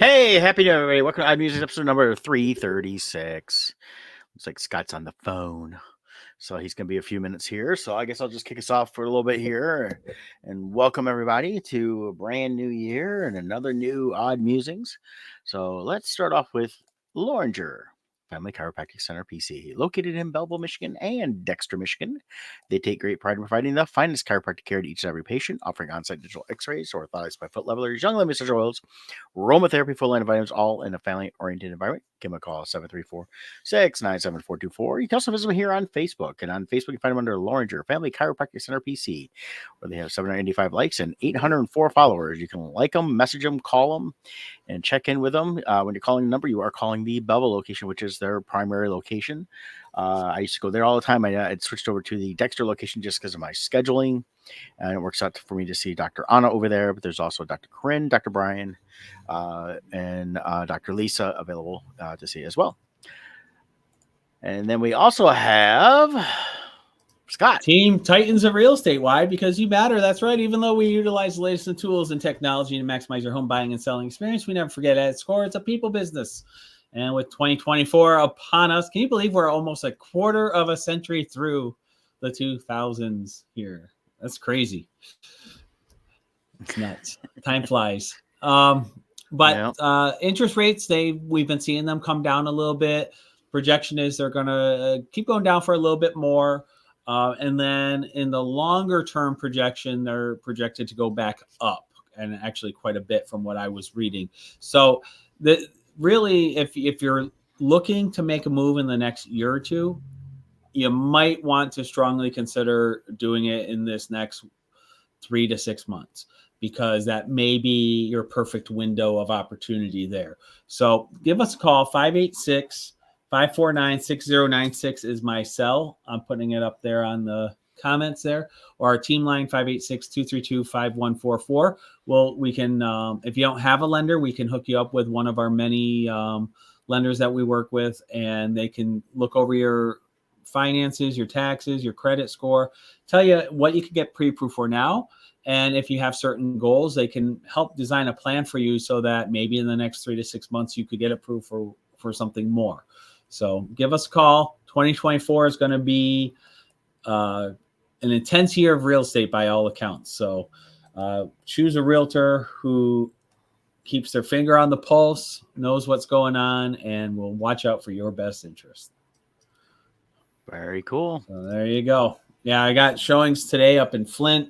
Hey, happy New Year, everybody. Welcome to Musings episode number 336. Looks like Scott's on the phone. So he's going to be a few minutes here. So I guess I'll just kick us off for a little bit here and welcome everybody to a brand new year and another new Odd Musings. So let's start off with Loringer Family Chiropractic Center PC, located in Belleville, Michigan and Dexter, Michigan. They take great pride in providing the finest chiropractic care to each and every patient, offering on-site digital x-rays, orthotics by foot levelers, young limb essential oils, aromatherapy, full line of vitamins, all in a family-oriented environment. Give them a call, 734-697-424. You can also visit them here on Facebook. And on Facebook, you find them under Loringer Family Chiropractic Center PC, where they have 785 likes and 804 followers. You can like them, message them, call them, and check in with them. When you're calling the number, you are calling the Belleville location, which is their primary location. I used to go there all the time. I switched over to the Dexter location just because of my scheduling. And it works out for me to see Dr. Anna over there, but there's also Dr. Corinne, Dr. Brian, and Dr. Lisa available to see as well. And then we also have Scott. Team Titans of Real Estate. Why? Because you matter. That's right. Even though we utilize the latest in tools and technology to maximize your home buying and selling experience, we never forget at its core, it's a people business. And with 2024 upon us, can you believe we're almost a quarter of a century through the 2000s here? That's crazy. It's nuts. Time flies. Interest rates, we've been seeing them come down a little bit. Projection is they're going to keep going down for a little bit more. And then in the longer term projection, they're projected to go back up, and actually quite a bit from what I was reading. So really, if you're looking to make a move in the next year or two, you might want to strongly consider doing it in this next 3 to 6 months, because that may be your perfect window of opportunity there. So give us a call. 586-549-6096 is my cell. I'm putting it up there on the comments there, or our team line 586-232-5144. Well, we can, if you don't have a lender, we can hook you up with one of our many lenders that we work with, and they can look over your finances, your taxes, your credit score, tell you what you could get pre-approved for now. And if you have certain goals, they can help design a plan for you so that maybe in the next 3 to 6 months, you could get approved for something more. So give us a call. 2024 is going to be an intense year of real estate by all accounts. So choose a realtor who keeps their finger on the pulse, knows what's going on, and will watch out for your best interest. Very cool. So there you go. Yeah, I got showings today up in Flint.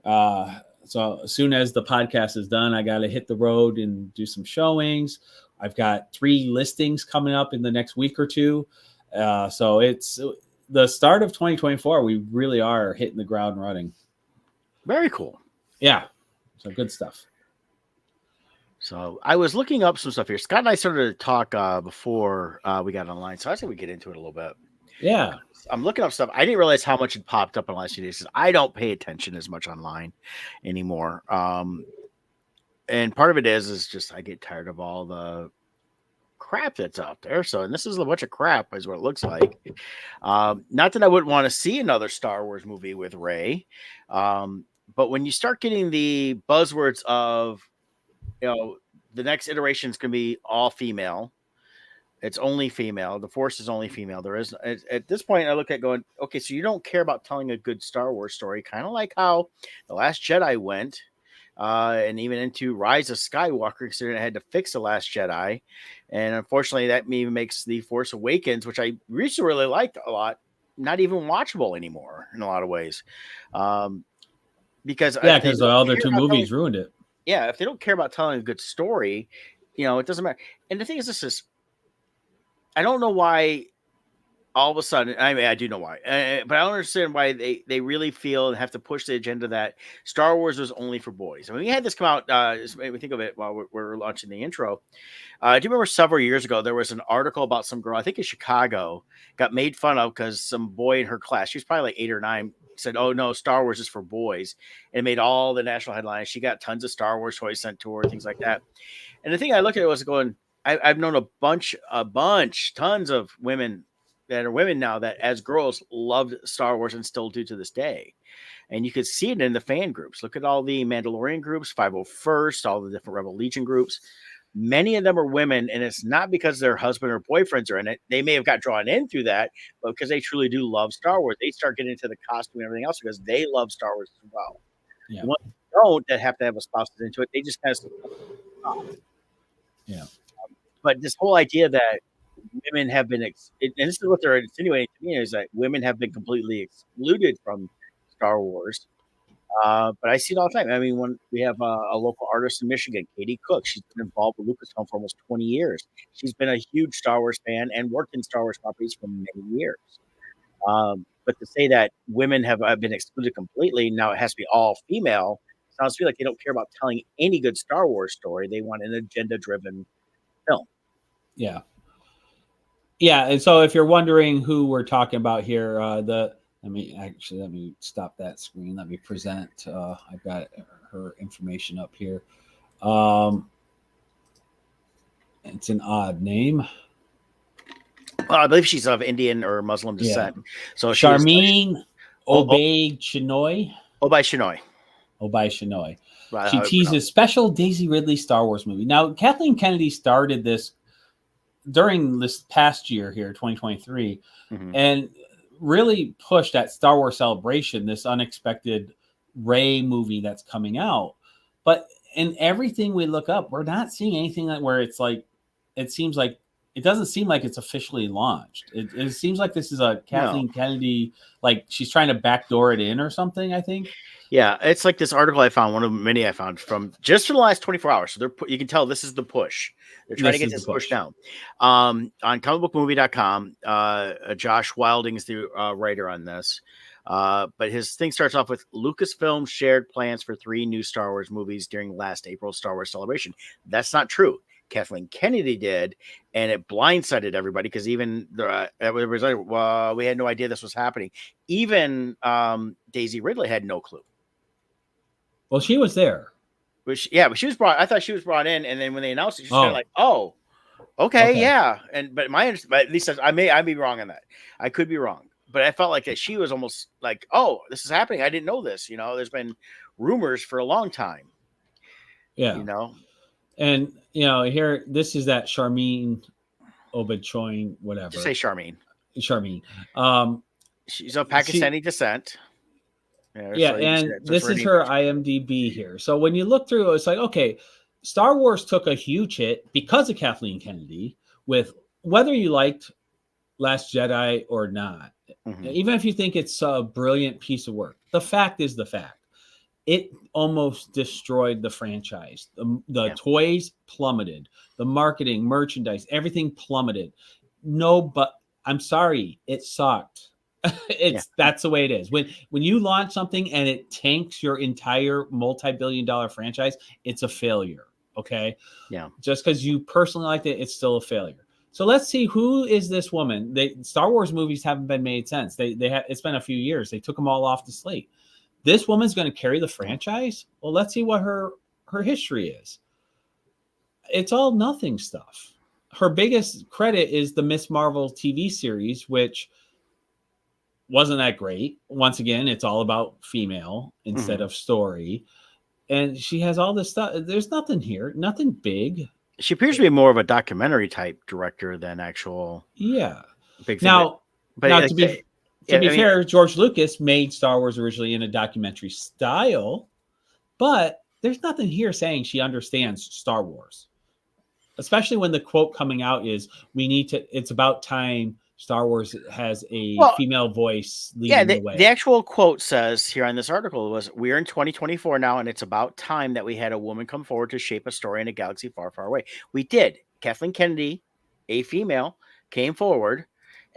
So as soon as the podcast is done, I got to hit the road and do some showings. I've got 3 listings coming up in the next week or two. So it's the start of 2024. We really are hitting the ground running. Very cool. Yeah. So good stuff. So I was looking up some stuff here. Scott and I started to talk before we got online. So I think we get into it a little bit. Yeah. I'm looking up stuff. I didn't realize how much had popped up in the last few days. I don't pay attention as much online anymore. And part of it is just I get tired of all the crap that's out there. So, and this is a bunch of crap is what it looks like. Not that I wouldn't want to see another Star Wars movie with Rey. But when you start getting the buzzwords of, the next iteration is going to be all female. It's only female. The Force is only female. There is, at this point, I look at going, okay, so you don't care about telling a good Star Wars story, kind of like how The Last Jedi went, and even into Rise of Skywalker, considering I had to fix The Last Jedi. And unfortunately, that even makes The Force Awakens, which I recently really liked a lot, not even watchable anymore in a lot of ways. Because the other 2 movies ruined it. Yeah, if they don't care about telling a good story, it doesn't matter. And the thing is, I don't know why all of a sudden, I mean, I do know why, but I don't understand why they really feel and have to push the agenda that Star Wars was only for boys. I mean, we had this come out. Just made me think of it while we're launching the intro. I do remember several years ago there was an article about some girl, I think in Chicago, got made fun of because some boy in her class, she was probably like 8 or 9, said, "Oh no, Star Wars is for boys," and it made all the national headlines. She got tons of Star Wars toys sent to her, things like that. And the thing I look at it was going, I've known tons of women that are women now that as girls loved Star Wars and still do to this day. And you could see it in the fan groups. Look at all the Mandalorian groups, 501st, all the different Rebel Legion groups. Many of them are women, and it's not because their husband or boyfriends are in it. They may have got drawn in through that, but because they truly do love Star Wars, they start getting into the costume and everything else because they love Star Wars as well. Yeah. The ones that don't, that have to have a spouse into it, they just kind of Yeah. But this whole idea that women have been, and this is what they're insinuating to me, is that women have been completely excluded from Star Wars. But I see it all the time. I mean, when we have a local artist in Michigan, Katie Cook, she's been involved with Lucasfilm for almost 20 years. She's been a huge Star Wars fan and worked in Star Wars properties for many years. But to say that women have been excluded completely, now it has to be all female, sounds to me like they don't care about telling any good Star Wars story. They want an agenda-driven film. Yeah. Yeah. And so if you're wondering who we're talking about here, let me stop that screen. Let me present. I've got her information up here. It's an odd name. I believe she's of Indian or Muslim descent. Yeah. So Charmaine Obey Chinoy. Obai Shinoy. Obai Shinoy. Right, She teases special Daisy Ridley Star Wars movie. Now, Kathleen Kennedy started this during this past year here, 2023, and really pushed at Star Wars Celebration, this unexpected Rey movie that's coming out. But in everything we look up, we're not seeing anything that where it's like, it seems like, it doesn't seem like it's officially launched. It seems like this is a Kathleen Kennedy, like she's trying to backdoor it in or something, I think. Yeah, it's like this article I found, one of many I found from just for the last 24 hours. So you can tell this is the push. They're trying to get this push down. On comicbookmovie.com, Josh Wilding's the writer on this. But his thing starts off with Lucasfilm shared plans for 3 new Star Wars movies during last April's Star Wars Celebration. That's not true. Kathleen Kennedy did, and it blindsided everybody because even we had no idea this was happening. Even Daisy Ridley had no clue. Well, she was there. But she was brought. I thought she was brought in, and then when they announced it, she's kind of like, "Oh, okay, yeah." And but at least I may be wrong on that. I could be wrong, but I felt like that she was almost like, "Oh, this is happening. I didn't know this." You know, there's been rumors for a long time. Yeah, you know. And here, this is that Charmaine Obachoin, whatever. Just say Charmaine. Charmaine. She's of Pakistani descent. Yeah, and this is her IMDb here. So when you look through, it's like, okay, Star Wars took a huge hit because of Kathleen Kennedy, with whether you liked Last Jedi or not. Even if you think it's a brilliant piece of work, the fact is the fact. It almost destroyed the franchise. The toys plummeted. The marketing, merchandise, everything plummeted. But I'm sorry, it sucked. That's the way it is. When you launch something and it tanks your entire multi-billion-dollar franchise, it's a failure. Okay. Yeah. Just because you personally liked it, it's still a failure. So let's see, who is this woman? Star Wars movies haven't been made since. It's been a few years. They took them all off the slate. This woman's going to carry the franchise. Well, let's see what her history is. It's all nothing stuff. Her biggest credit is the Miss Marvel TV series, which wasn't that great. Once again, it's all about female instead of story. And she has all this stuff. There's nothing here, nothing big. She appears to be more of a documentary type director than actual. Yeah. Big now to be fair, George Lucas made Star Wars originally in a documentary style, but there's nothing here saying she understands Star Wars, especially when the quote coming out is, it's about time Star Wars has a female voice leading the way. The actual quote says here on this article was, "We're in 2024 now, and it's about time that we had a woman come forward to shape a story in a galaxy far, far away." We did. Kathleen Kennedy, a female, came forward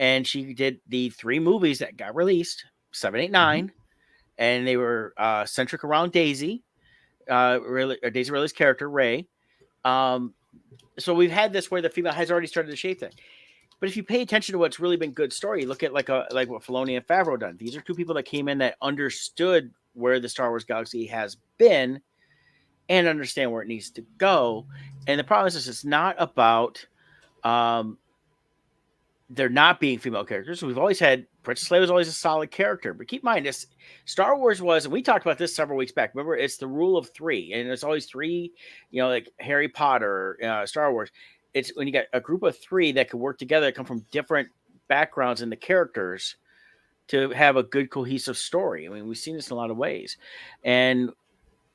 and she did the 3 movies that got released, 7, 8, Mhm. 9, and they were centric around Daisy, really Daisy Ridley's character Ray. Um, so we've had this where the female has already started to shape that. But if you pay attention to what's really been good story, look at like what Filoni and Favreau done. These are 2 people that came in that understood where the Star Wars galaxy has been and understand where it needs to go. And the problem is, it's not about um, there not being female characters. We've always had Princess Leia was always a solid character, but keep in mind this Star Wars was, and we talked about this several weeks back. Remember, it's the rule of 3, and it's always 3. Like Harry Potter, Star Wars. It's when you got a group of 3 that can work together, come from different backgrounds in the characters to have a good cohesive story. I mean, we've seen this in a lot of ways, and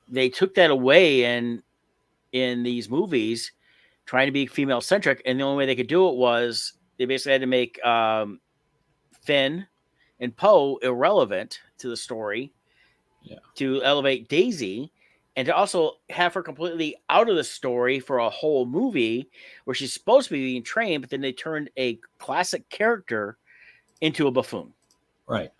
they took that away in these movies, trying to be female centric, and the only way they could do it was they basically had to make Finn and Poe irrelevant to the story, to elevate Daisy, and to also have her completely out of the story for a whole movie where she's supposed to be being trained, but then they turned a classic character into a buffoon. Right.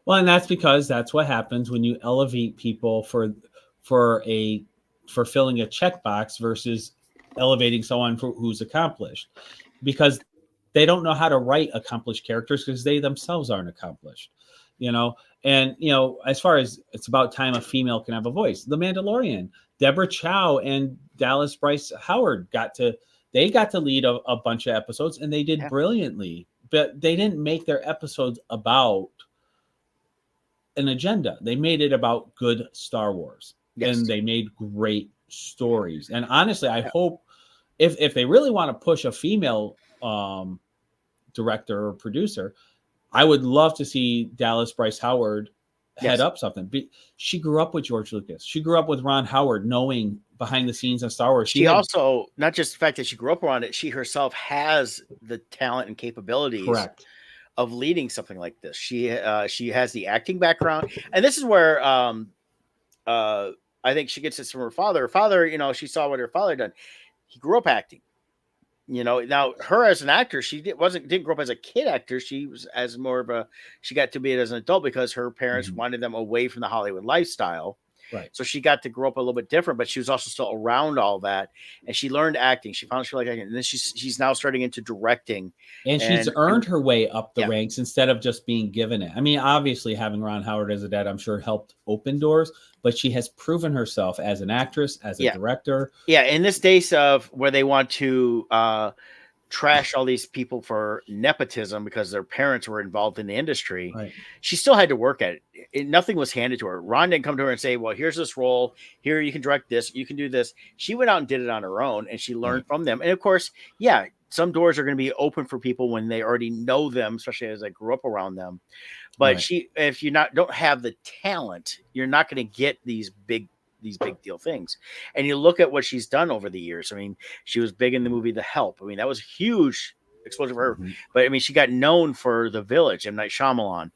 Well, and that's because that's what happens when you elevate people for filling a checkbox versus elevating someone who's accomplished, because they don't know how to write accomplished characters because they themselves aren't accomplished, And as far as it's about time a female can have a voice, The Mandalorian, Deborah Chow and Dallas Bryce Howard got to lead a bunch of episodes, and they did brilliantly. But they didn't make their episodes about an agenda. They made it about good Star Wars, and they made great stories. And honestly, I hope if they really want to push a female director or producer, I would love to see Dallas Bryce Howard head up something. She grew up with George Lucas. She grew up with Ron Howard, knowing behind the scenes of Star Wars. She also, not just the fact that she grew up around it, she herself has the talent and capabilities of leading something like this. She has the acting background, and this is where I think she gets this from her father. Her father, she saw what her father done. He grew up acting. Now her as an actor, she didn't grow up as a kid actor. She was as more of she got to be it as an adult because her parents wanted them away from the Hollywood lifestyle. Right. So she got to grow up a little bit different, but she was also still around all that, and she learned acting. She found she liked acting, and then she's now starting into directing, and she's earned her way up the ranks instead of just being given it. I mean, obviously having Ron Howard as a dad, I'm sure helped open doors, but she has proven herself as an actress, as a director. Yeah, in this days of where they want to trash all these people for nepotism because their parents were involved in the industry, she still had to work at it. Nothing was handed to her. Ron didn't come to her and say, well, here's this role, here you can direct this, you can do this. She went out and did it on her own, and she learned from them. And of course, some doors are going to be open for people when they already know them, especially as I grew up around them. But if you don't have the talent, you're not going to get these big deal things. And you look at what she's done over the years. I mean, she was big in the movie The Help. I mean, that was a huge exposure for her. But I mean, she got known for The Village, M. Night Shyamalan.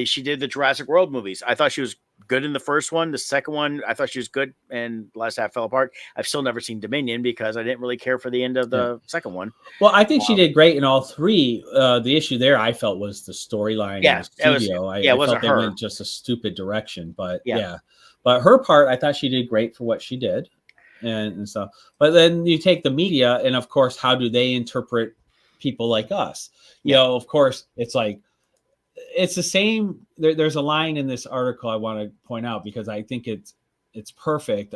She did the Jurassic World movies. I thought she was good in the first one. The second one, I thought she was good, and the last half fell apart. I've still never seen Dominion because I didn't really care for the end of the second one. Well, I think she did great in all 3. The issue there, I felt, was the storyline in the studio. I felt they went just a stupid direction, but But her part, I thought she did great for what she did and stuff. But then you take the media, and of course, how do they interpret people like us? Of course, it's like, it's the same. There's a line in this article I want to point out because I think it's perfect.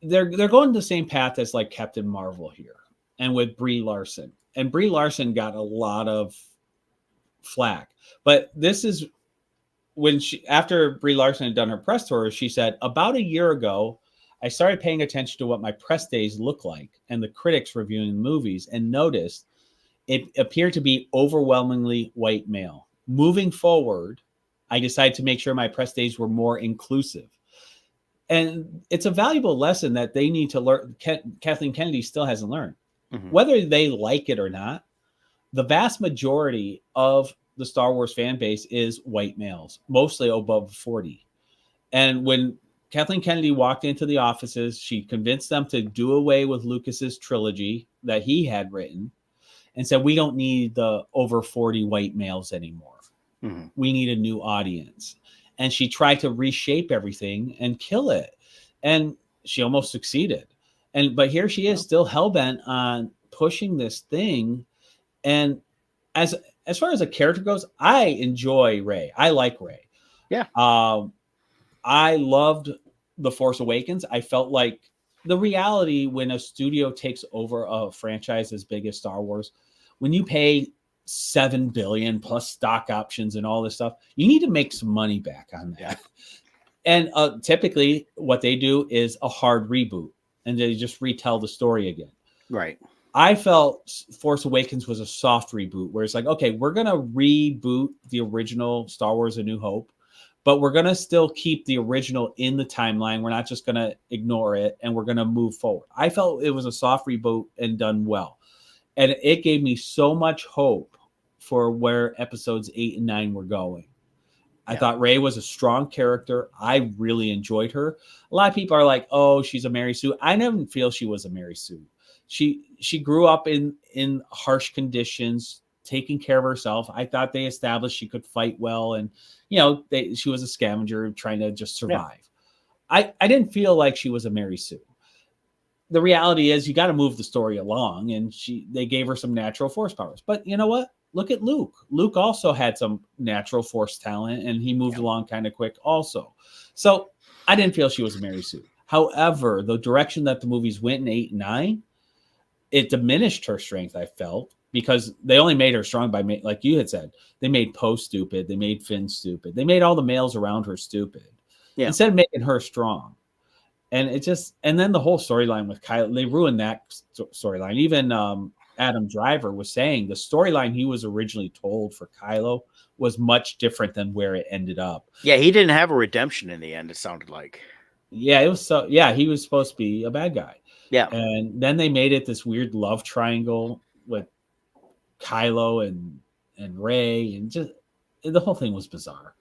They're going the same path as like Captain Marvel here, and with Brie Larson. And Brie Larson got a lot of flack, but this is when after Brie Larson had done her press tour, she said, about a year ago, I started paying attention to what my press days look like and the critics reviewing movies, and noticed it appeared to be overwhelmingly white male. Moving forward, I decided to make sure my press days were more inclusive. And it's a valuable lesson that they need to learn. Kathleen Kennedy still hasn't learned. Whether they like it or not, the vast majority of the Star Wars fan base is white males, mostly above 40. And when Kathleen Kennedy walked into the offices, she convinced them to do away with Lucas's trilogy that he had written and said, we don't need the over 40 white males anymore. Mhm. We need a new audience. And she tried to reshape everything and kill it. And she almost succeeded. But here she is, still hell-bent on pushing this thing. And as far as a character goes, I enjoy Rey. I like Rey. Yeah. I loved The Force Awakens. I felt like the reality when a studio takes over a franchise as big as Star Wars, when you pay $7 billion plus stock options and all this stuff, you need to make some money back on that. Yeah. And typically what they do is a hard reboot and they just retell the story again. Right. I felt Force Awakens was a soft reboot where it's like, okay, we're going to reboot the original Star Wars A New Hope, but we're going to still keep the original in the timeline. We're not just going to ignore it, and we're going to move forward. I felt it was a soft reboot and done well. And it gave me so much hope for where episodes 8 and 9 were going. I thought Rey was a strong character. I really enjoyed her. A lot of people are like, oh, she's a Mary Sue. I never feel she was a Mary Sue. She grew up in harsh conditions, taking care of herself. I thought they established she could fight well, and she was a scavenger trying to just survive. Yeah. I didn't feel like she was a Mary Sue. The reality is you got to move the story along, and they gave her some natural force powers. But you know what? Look at Luke. Luke also had some natural force talent, and he moved along kind of quick also. So I didn't feel she was a Mary Sue. However, the direction that the movies went in 8 and 9, it diminished her strength, I felt, because they only made her strong by, like you had said, they made Poe stupid. They made Finn stupid. They made all the males around her stupid instead of making her strong. And and then the whole storyline with Kylo, they ruined that storyline. Even Adam Driver was saying the storyline he was originally told for Kylo was much different than where it ended up. Yeah, he didn't have a redemption in the end, it sounded like. Yeah, it was so. Yeah, he was supposed to be a bad guy. Yeah. And then they made it this weird love triangle with Kylo and Rey, and just the whole thing was bizarre.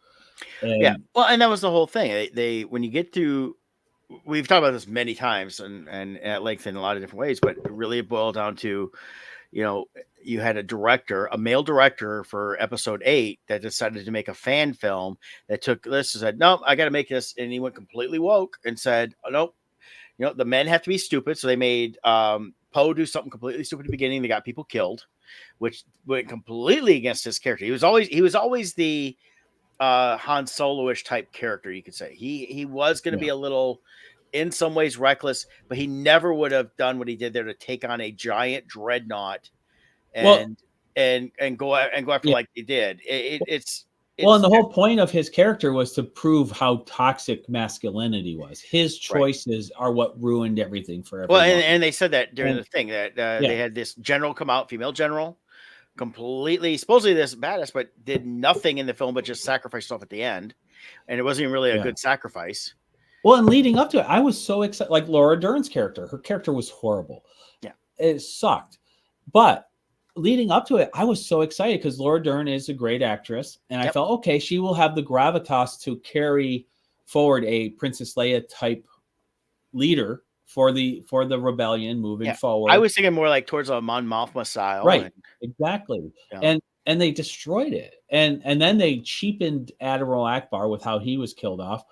Yeah. Well, and that was the whole thing. They when you get to, we've talked about this many times and at length in a lot of different ways, but it really boiled down to, you had a male director for episode 8 that decided to make a fan film that took this and said, no, I got to make this. And he went completely woke and said, oh, nope, the men have to be stupid. So they made Poe do something completely stupid at the beginning. They got people killed, which went completely against his character. He was always the Han Solo-ish type character, you could say. He was going to be a little, in some ways, reckless, but he never would have done what he did there to take on a giant dreadnought and go after like he did. It's and the whole point of his character was to prove how toxic masculinity was. His choices are what ruined everything for everyone. Well, and they said that during the thing that they had this general come out, female general, completely supposedly this badass, but did nothing in the film but just sacrifice stuff at the end, and it wasn't even really a good sacrifice. Well, and leading up to it, I was so excited. Like Laura Dern's character, her character was horrible. Yeah, it sucked. But leading up to it, I was so excited because Laura Dern is a great actress, and I felt okay. She will have the gravitas to carry forward a Princess Leia type leader for the rebellion moving forward. I was thinking more like towards a Mon Mothma style, right? Exactly, and they destroyed it, and then they cheapened Admiral Akbar with how he was killed off.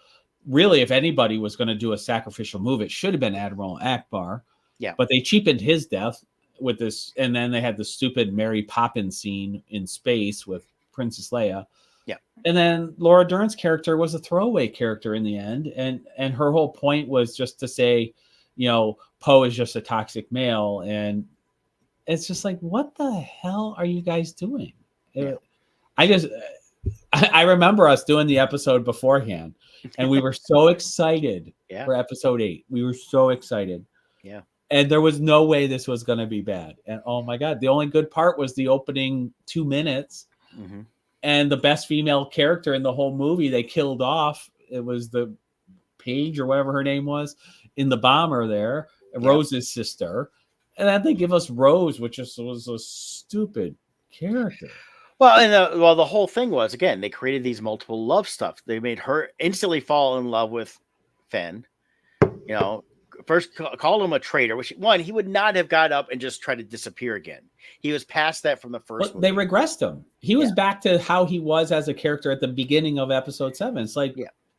Really, if anybody was going to do a sacrificial move, it should have been Admiral Akbar. Yeah, but they cheapened his death with this, and then they had the stupid Mary Poppins scene in space with Princess Leia. Yeah, and then Laura Dern's character was a throwaway character in the end, and her whole point was just to say, Poe is just a toxic male, and it's just like, what the hell are you guys doing? Yeah. I remember us doing the episode beforehand, and we were so excited for episode 8. We were so excited. Yeah. And there was no way this was going to be bad. And oh my God, the only good part was the opening 2 minutes. Mm-hmm. And the best female character in the whole movie they killed off. It was the Paige or whatever her name was in the bomber there, Rose's sister. And then they give us Rose, which was a stupid character. Well, and the whole thing was, again, they created these multiple love stuff. They made her instantly fall in love with Finn, first called him a traitor, which one, he would not have got up and just tried to disappear again. He was past that from the first Well, they movie. regressed him. He was back to how he was as a character at the beginning of episode 7. It's like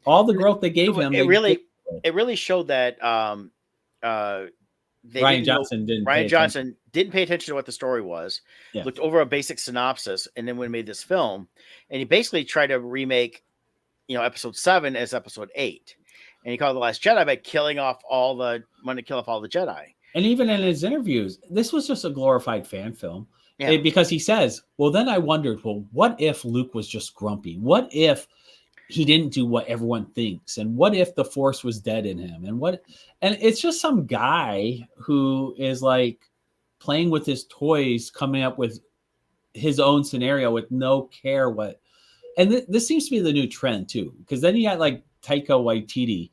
all the growth they gave him. It really showed that Ryan Johnson didn't pay attention to what the story was. Yeah. Looked over a basic synopsis, and then when he made this film, and he basically tried to remake, episode 7 as episode 8, and he called it The Last Jedi by killing off all the Jedi. And even in his interviews, this was just a glorified fan film. Yeah. Because he says, well, then I wondered, well, what if Luke was just grumpy? What if he didn't do what everyone thinks? And what if the Force was dead in him? And it's just some guy who is like playing with his toys, coming up with his own scenario with no care what. And this seems to be the new trend too, because then you got like Taika Waititi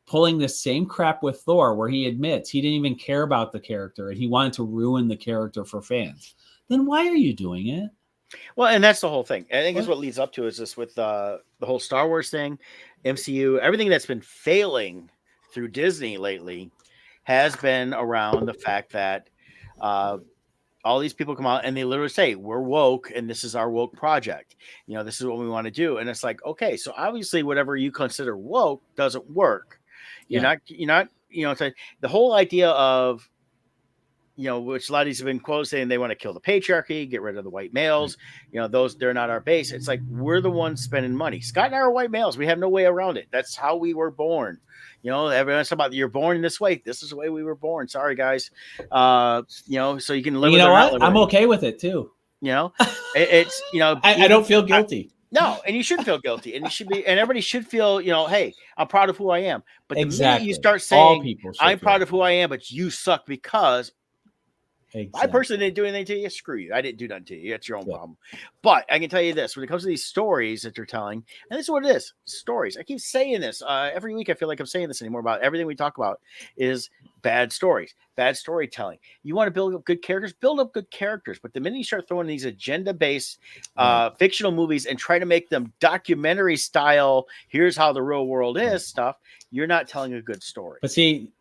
pulling the same crap with Thor, where he admits he didn't even care about the character and he wanted to ruin the character for fans. Then why are you doing it? Well, and that's the whole thing. I think is what leads up to is this with the whole Star Wars thing, MCU, everything that's been failing through Disney lately has been around the fact that all these people come out and they literally say, we're woke and this is our woke project. This is what we want to do. And it's like, okay, so obviously whatever you consider woke doesn't work. You're not, the whole idea of, which a lot of these have been quotes saying they want to kill the patriarchy, get rid of the white males, they're not our base. It's like, we're the ones spending money. Scott and I are white males. We have no way around it. That's how we were born. Everyone's talking about you're born in this way. This is the way we were born. Sorry, guys. So you can live. You know what? I'm okay with it too. It's I don't feel guilty. No, and you shouldn't feel guilty, and you should be, and everybody should feel, hey, I'm proud of who I am. But the minute you start saying, I'm proud of who I am, but you suck because I personally didn't do anything to you, screw you. I didn't do nothing to you. That's your own problem. But I can tell you this, when it comes to these stories that they're telling, and this is what it is, stories. I keep saying this every week. I feel like I'm saying this anymore about everything we talk about is bad stories, bad storytelling. You want to build up good characters, build up good characters. But the minute you start throwing these agenda-based fictional movies and try to make them documentary style, here's how the real world is stuff, you're not telling a good story. But see,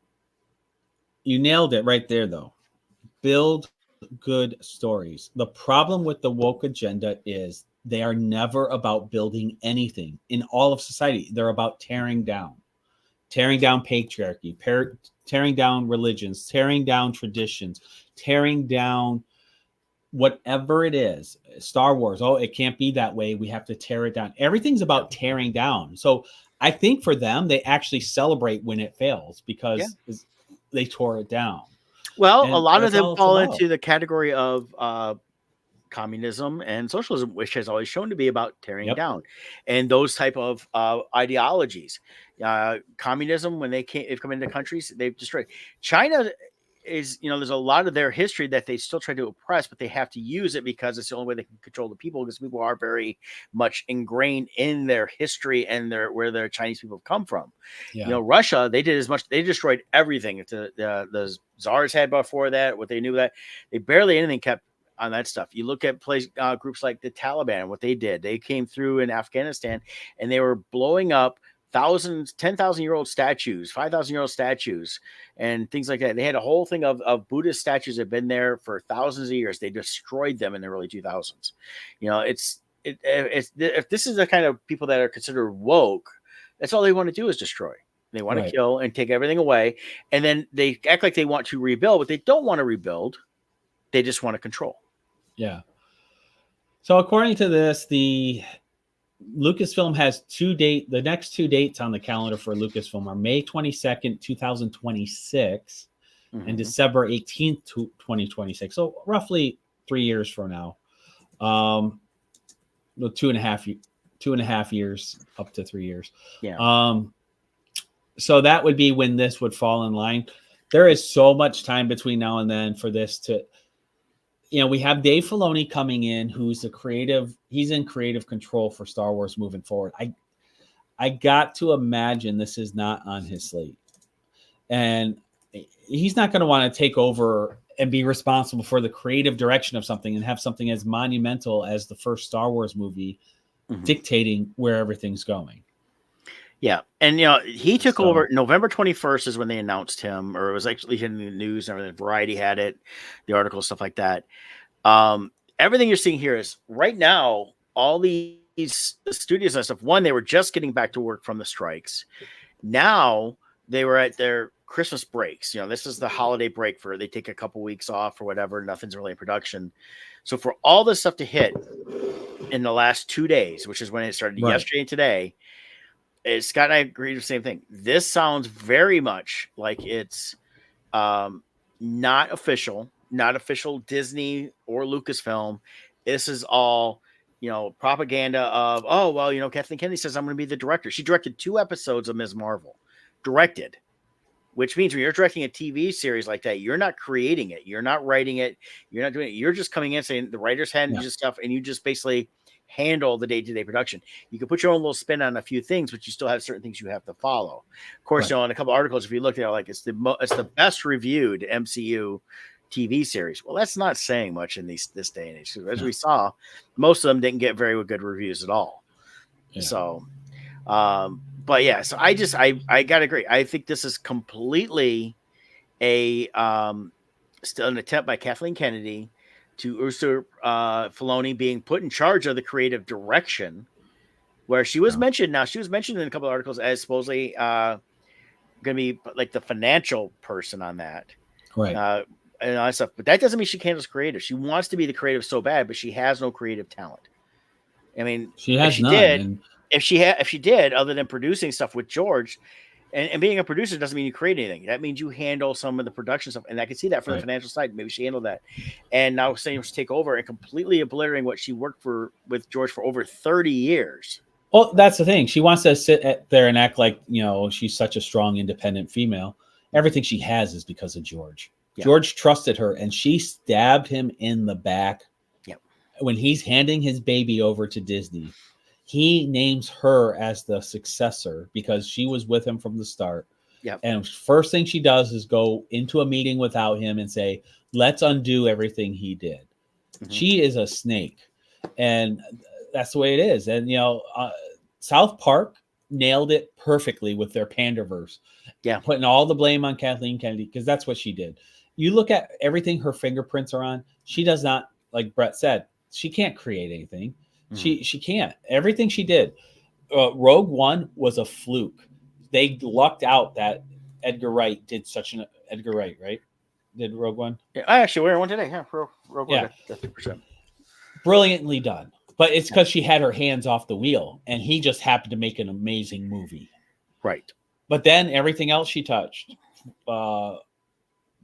you nailed it right there, though. Build good stories. The problem with the woke agenda is they are never about building anything in all of society. They're about tearing down patriarchy, tearing down religions, tearing down traditions, tearing down whatever it is. Star Wars, it can't be that way. We have to tear it down. Everything's about tearing down. So I think for them, they actually celebrate when it fails because they tore it down. Well, a lot of them fall into the category of communism and socialism, which has always shown to be about tearing down, and those type of ideologies. Communism, when they've come into countries, they've destroyed. China is, there's a lot of their history that they still try to oppress, but they have to use it because it's the only way they can control the people, because people are very much ingrained in their history and where their Chinese people have come from. Russia, they did as much. They destroyed everything. The czars had before that, what they knew, that they barely anything kept on that stuff. You look at groups like the Taliban, what they did. They came through in Afghanistan and they were blowing up 10,000-year-old statues, 5,000-year-old statues, and things like that. They had a whole thing of Buddhist statues that have been there for thousands of years. They destroyed them in the early 2000s. If this is the kind of people that are considered woke, that's all they want to do is destroy. They want to kill and take everything away, and then they act like they want to rebuild, but they don't want to rebuild. They just want to control. Yeah. So according to this, the Lucasfilm has the next 2 dates on the calendar for Lucasfilm are May 22nd, 2026 and December 18th, 2026. So roughly 3 years from now. 2.5 years, up to 3 years. Yeah. So that would be when this would fall in line. There is so much time between now and then for this to, we have Dave Filoni coming in, who's he's in creative control for Star Wars moving forward. I got to imagine this is not on his slate. And he's not going to want to take over and be responsible for the creative direction of something and have something as monumental as the first Star Wars movie dictating where everything's going. Yeah, and he took So over November 21st is when they announced him, or it was actually in the news and everything. Variety had it, the article, stuff like that. Everything you're seeing here is right now, all these studios and stuff. One, they were just getting back to work from the strikes. Now they were at their Christmas breaks. This is the holiday break for they take a couple weeks off or whatever. Nothing's really in production. So for all this stuff to hit in the last 2 days, which is when it started right, yesterday and today, Scott and I agreed the same thing. This sounds very much like it's not official Disney or Lucasfilm. This is all, propaganda of, oh, well, Kathleen Kennedy says I'm going to be the director. She directed 2 episodes of Ms. Marvel. Directed. Which means when you're directing a TV series like that, you're not creating it. You're not writing it. You're not doing it. You're just coming in saying the writers hand you stuff and you just basically handle the day-to-day production. You can put your own little spin on a few things, but you still have certain things you have to follow. Of course, right. in a couple articles, if you look at it, like it's the best reviewed MCU TV series. Well, that's not saying much in this day and age. As we saw, most of them didn't get very good reviews at all. Yeah. So, but yeah, so I gotta agree. I think this is completely a still an attempt by Kathleen Kennedy to usurp Filoni being put in charge of the creative direction, where she was mentioned. Now she was mentioned in a couple of articles as supposedly going to be like the financial person on that, right? And all that stuff. But that doesn't mean she can't just creative. She wants to be the creative so bad, but she has no creative talent. I mean, she has none. Did, if she did, other than producing stuff with George, and being a producer doesn't mean you create anything. That means you handle some of the production stuff, and I can see that from the financial side. Maybe she handled that, and now saying she take over and completely obliterating what she worked with George for over 30 years. Well, that's the thing. She wants to sit there and act like she's such a strong, independent female. Everything she has is because of George. Yeah. George trusted her, and she stabbed him in the back. Yep. When he's handing his baby over to Disney, he names her as the successor because she was with him from the start. Yep. And first thing she does is go into a meeting without him and say, let's undo everything he did. Mm-hmm. She is a snake. And that's the way it is. And, South Park nailed it perfectly with their Panderverse. Yeah. Putting all the blame on Kathleen Kennedy because that's what she did. You look at everything her fingerprints are on. She does not, like Brett said, she can't create anything. Mm-hmm. She can't. Everything she did. Rogue One was a fluke. They lucked out that Edgar Wright did such an Edgar Wright, right? Did Rogue One? Yeah, I actually wear one today. Yeah, Rogue One. Yeah, 50%. Brilliantly done. But it's because she had her hands off the wheel, and he just happened to make an amazing movie. Right. But then everything else she touched, The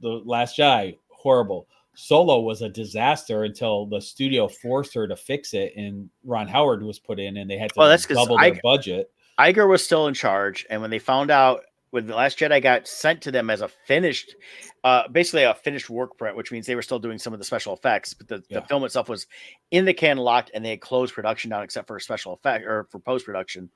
Last Jedi, horrible. Solo was a disaster until the studio forced her to fix it, and Ron Howard was put in, and they had to double their budget. Iger was still in charge, and when they found out when The Last Jedi got sent to them as a finished, basically a finished work print, which means they were still doing some of the special effects, but the film itself was in the can locked, and they had closed production down except for special effect or for post production,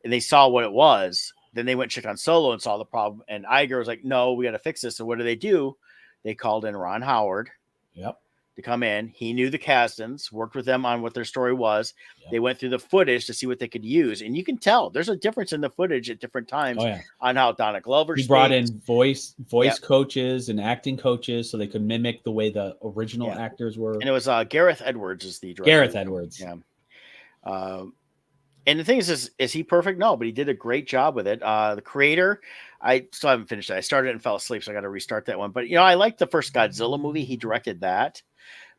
and they saw what it was. Then they went and checked on Solo and saw the problem, and Iger was like, "No, we got to fix this." So what do? They called in Ron Howard. Yep. To come in. He knew the Kasdans, worked with them on what their story was. Yep. They went through the footage to see what they could use. And you can tell there's a difference in the footage at different times on how Donna Glover speaks. He brought in voice coaches and acting coaches so they could mimic the way the original actors were. And it was Gareth Edwards is the director. Gareth Edwards. Yeah. And the thing is he perfect? No, but he did a great job with it. The creator, I still haven't finished it. I started and fell asleep, so I got to restart that one. But, I liked the first Godzilla movie. He directed that.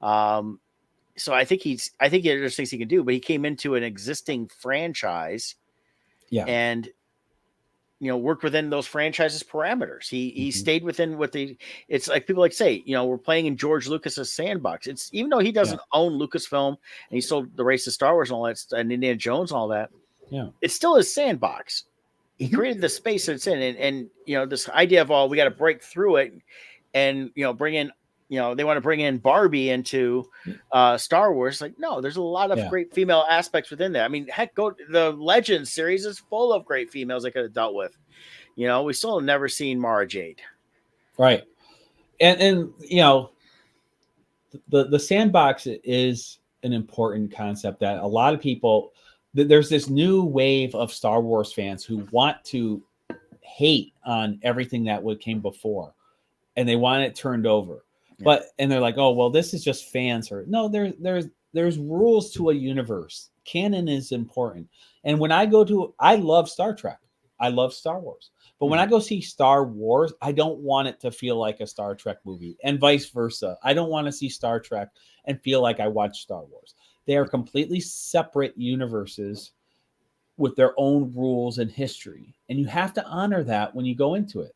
So I think there's things he can do, but he came into an existing franchise and, worked within those franchises parameters. He stayed within it's like people like say, we're playing in George Lucas's sandbox. It's even though he doesn't own Lucasfilm and he sold the race to Star Wars and all that and Indiana Jones and all that. Yeah. It's still his sandbox. He created the space that it's in. And this idea of, we got to break through it and, bring in, they want to bring in Barbie into Star Wars. Like, no, there's a lot of great female aspects within that. I mean, heck, the Legends series is full of great females they could have dealt with. We still have never seen Mara Jade. Right. And the sandbox is an important concept that a lot of people there's this new wave of Star Wars fans who want to hate on everything that came before, and they want it turned over. Yeah. And they're like, oh well, this is just fans. Or no, there's rules to a universe. Canon is important. And when I love Star Trek. I love Star Wars. But when I go see Star Wars, I don't want it to feel like a Star Trek movie, and vice versa. I don't want to see Star Trek and feel like I watched Star Wars. They are completely separate universes with their own rules and history. And you have to honor that when you go into it.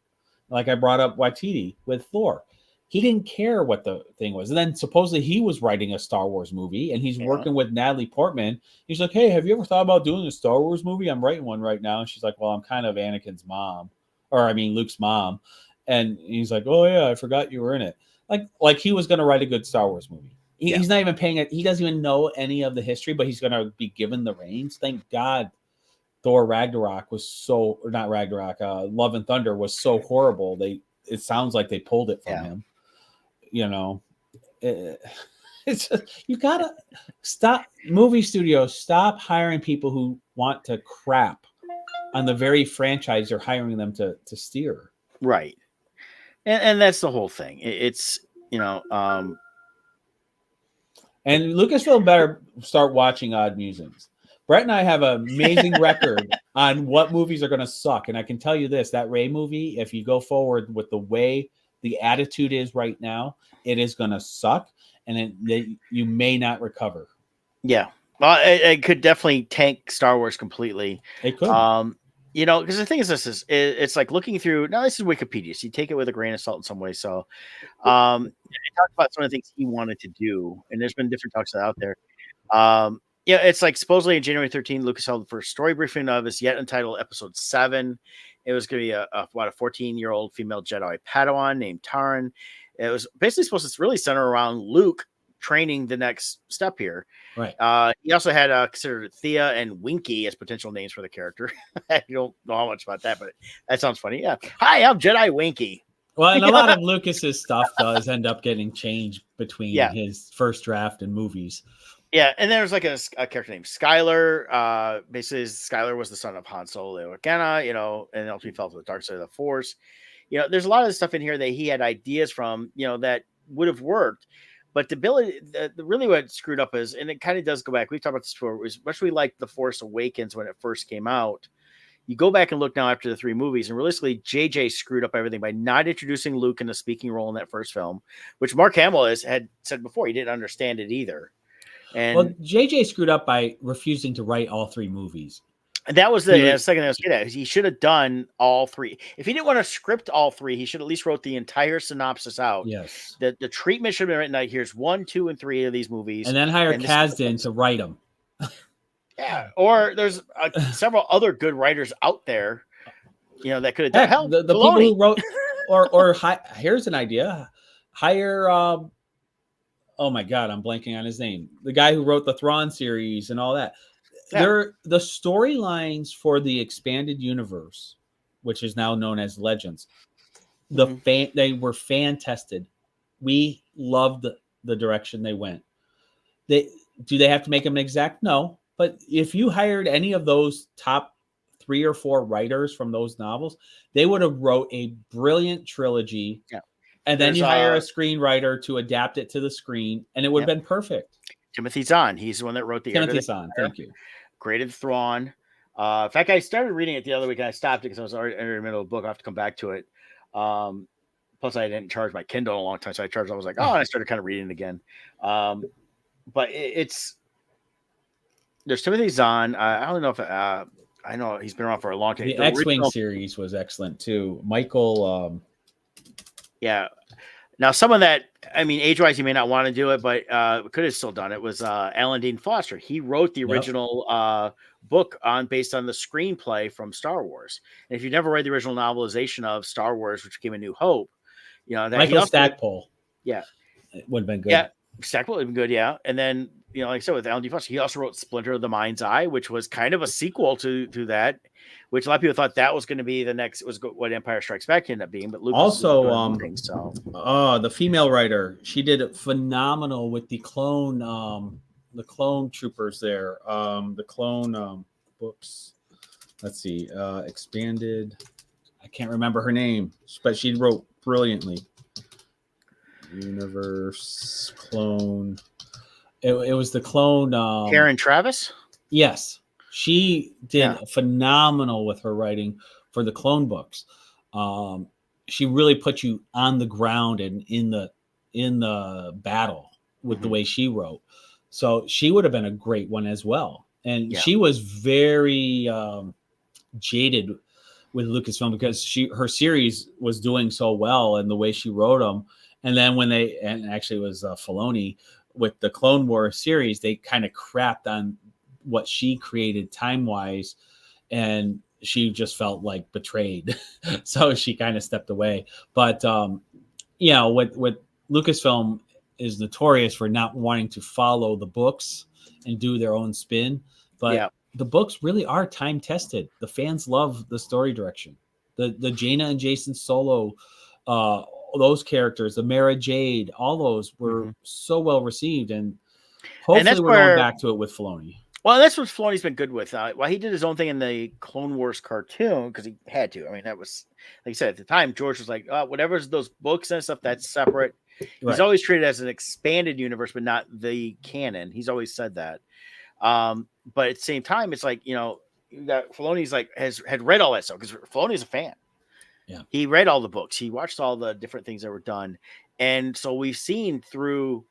Like I brought up Waititi with Thor. He didn't care what the thing was. And then supposedly he was writing a Star Wars movie, and he's working with Natalie Portman. He's like, hey, have you ever thought about doing a Star Wars movie? I'm writing one right now. And she's like, well, I'm kind of Anakin's mom, Luke's mom. And he's like, oh yeah, I forgot you were in it. Like he was going to write a good Star Wars movie. He's not even paying it. He doesn't even know any of the history, but he's going to be given the reins. Thank God Thor Ragnarok was so, or not Ragnarok, Love and Thunder was so horrible. It sounds like they pulled it from him. You know, it's just, you gotta stop. Movie studios, stop hiring people who want to crap on the very franchise you're hiring them to steer. Right, and that's the whole thing. It's and Lucasfilm better start watching Odd Musings. Brett and I have an amazing record on what movies are going to suck, and I can tell you this: that Rey movie, if you go forward with the way the attitude is right now, it is going to suck, and you may not recover. Yeah. Well, it could definitely tank Star Wars completely. It could. Because the thing is, it's like looking through. Now, this is Wikipedia, so you take it with a grain of salt in some way. So, he talked about some of the things he wanted to do, and there's been different talks out there. It's like supposedly on January 13th, Lucas held the first story briefing of his yet untitled Episode 7. It was going to be a 14-year-old female Jedi Padawan named Taryn. It was basically supposed to really center around Luke training the next step here. Right. He also had considered Thea and Winky as potential names for the character. I don't know how much about that, but that sounds funny. Yeah. Hi, I'm Jedi Winky. Well, and a lot of Lucas's stuff does end up getting changed between his first draft and movies. Yeah, and there's like a character named Skylar. Basically, Skylar was the son of Han Solo, and ultimately fell to the dark side of the Force. There's a lot of stuff in here that he had ideas from, that would have worked. But really what screwed up is, and it kind of does go back, we've talked about this before, was much we liked The Force Awakens when it first came out. You go back and look now after the 3 movies, and realistically, JJ screwed up everything by not introducing Luke in a speaking role in that first film, which Mark Hamill had said before, he didn't understand it either. And JJ screwed up by refusing to write all 3 movies. And that was the second I was getting at. He should have done all 3. If he didn't want to script all 3, he should at least wrote the entire synopsis out. Yes. The treatment should have been written out. Here's 1, 2, and 3 of these movies. And then hire Kasdan to write them. Yeah. Or there's several other good writers out there, that could have done help. The people who wrote, or here's an idea. Hire, oh my God, I'm blanking on his name. The guy who wrote the Thrawn series and all that. Yeah. The storylines for the expanded universe, which is now known as Legends, they were fan tested. We loved the direction they went. Do they have to make them exact? No, but if you hired any of those top 3 or 4 writers from those novels, they would have wrote a brilliant trilogy. Yeah. And then you hire a screenwriter to adapt it to the screen, and it would have been perfect. Timothy Zahn, he's the one that wrote the Timothy Zahn, thank you. Created Thrawn. In fact, I started reading it the other week and I stopped it because I was already in the middle of the book. I have to come back to it. Plus, I didn't charge my Kindle in a long time, so I was like, and I started kind of reading it again. But there's Timothy Zahn. I don't know if I know he's been around for a long time. The X-Wing series was excellent too. Michael. Yeah. Now, someone that, age-wise, you may not want to do it, but could have still done it, was Alan Dean Foster. He wrote the original book based on the screenplay from Star Wars. And if you've never read the original novelization of Star Wars, which became A New Hope, that Michael Stackpole. Yeah. It would have been good. Yeah. Stackpole would have been good, yeah. And then, like I said, with Alan Dean Foster, he also wrote Splinter of the Mind's Eye, which was kind of a sequel to that, which a lot of people thought that was going to be the next, was what Empire Strikes Back ended up being. But Lucas also, the female writer, she did it phenomenal with the clone clone troopers there. The clone books. Let's see. Expanded. I can't remember her name, but she wrote brilliantly. Universe clone. It was the clone. Karen Travis. Yes, she did Yeah. phenomenal with her writing for the clone books. She really put you on the ground and in the battle with the way she wrote. So she would have been a great one as well. And Yeah. she was very jaded with Lucasfilm because her series was doing so well and the way she wrote them. And then and actually it was Filoni with the Clone Wars series, they kind of crapped on what she created time wise, and she just felt like betrayed. So she kind of stepped away. But with Lucasfilm is notorious for not wanting to follow the books and do their own spin, but the books really are time tested. The fans love the story direction. The Jaina and Jason Solo, those characters, the Mara Jade, all those were so well received, and hopefully we're going back to it with Filoni. Well, that's what Filoni's been good with. Well, he did his own thing in the Clone Wars cartoon because he had to. I mean, that was, like I said, at the time, George was like, whatever's those books and stuff, that's separate. Right. He's always treated it as an expanded universe, but not the canon. He's always said that. But at the same time, it's like, that Filoni's like had read all that stuff because Filoni's a fan. Yeah. He read all the books. He watched all the different things that were done. And so we've seen through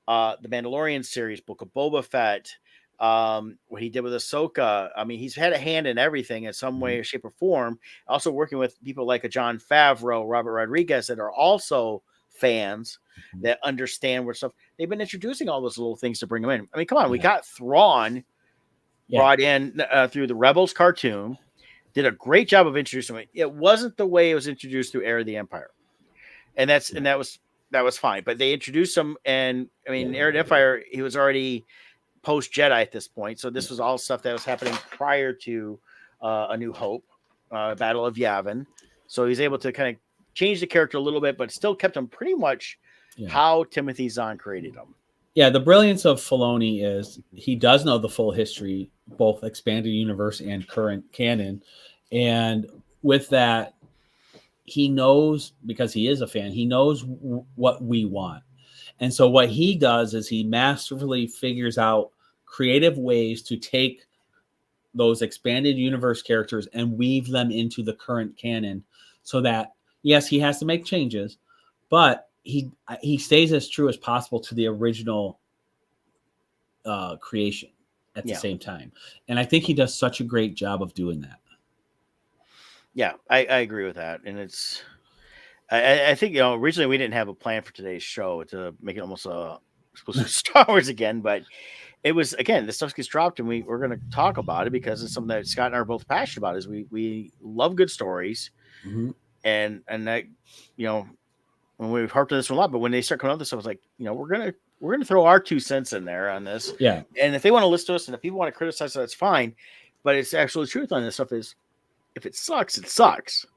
the Mandalorian series, Book of Boba Fett, what he did with Ahsoka. I mean, he's had a hand in everything in some way, shape, or form. Also working with people like a Jon Favreau, Robert Rodriguez, that are also fans that understand where stuff. They've been introducing all those little things to bring them in. I mean, come on, we got Thrawn brought in through the Rebels cartoon. Did a great job of introducing it. It wasn't the way it was introduced through Heir of the Empire, and that was fine. But they introduced him, and I mean, Heir of the Empire, he was already post Jedi at this point, so this was all stuff that was happening prior to A New Hope, Battle of Yavin. So he's able to kind of change the character a little bit, but still kept him pretty much how Timothy Zahn created him. Yeah, the brilliance of Filoni is he does know the full history, both expanded universe and current canon. And with that, he knows, because he is a fan, he knows what we want. And so what he does is he masterfully figures out creative ways to take those expanded universe characters and weave them into the current canon so that, yes, he has to make changes, but he stays as true as possible to the original creation at the same time. And I think he does such a great job of doing that. Yeah, I agree with that. And it's, I think, originally we didn't have a plan for today's show to make it almost supposed to be Star Wars again, but it was, again, this stuff gets dropped and we're going to talk about it because it's something that Scott and I are both passionate about. Is we love good stories. And that, when we've harped on this one a lot, but when they start coming out with this, I was like, we're gonna throw our 2 cents in there on this. Yeah. And if they want to listen to us, and if people want to criticize, that's fine. But it's actually the truth on this stuff is, if it sucks, it sucks.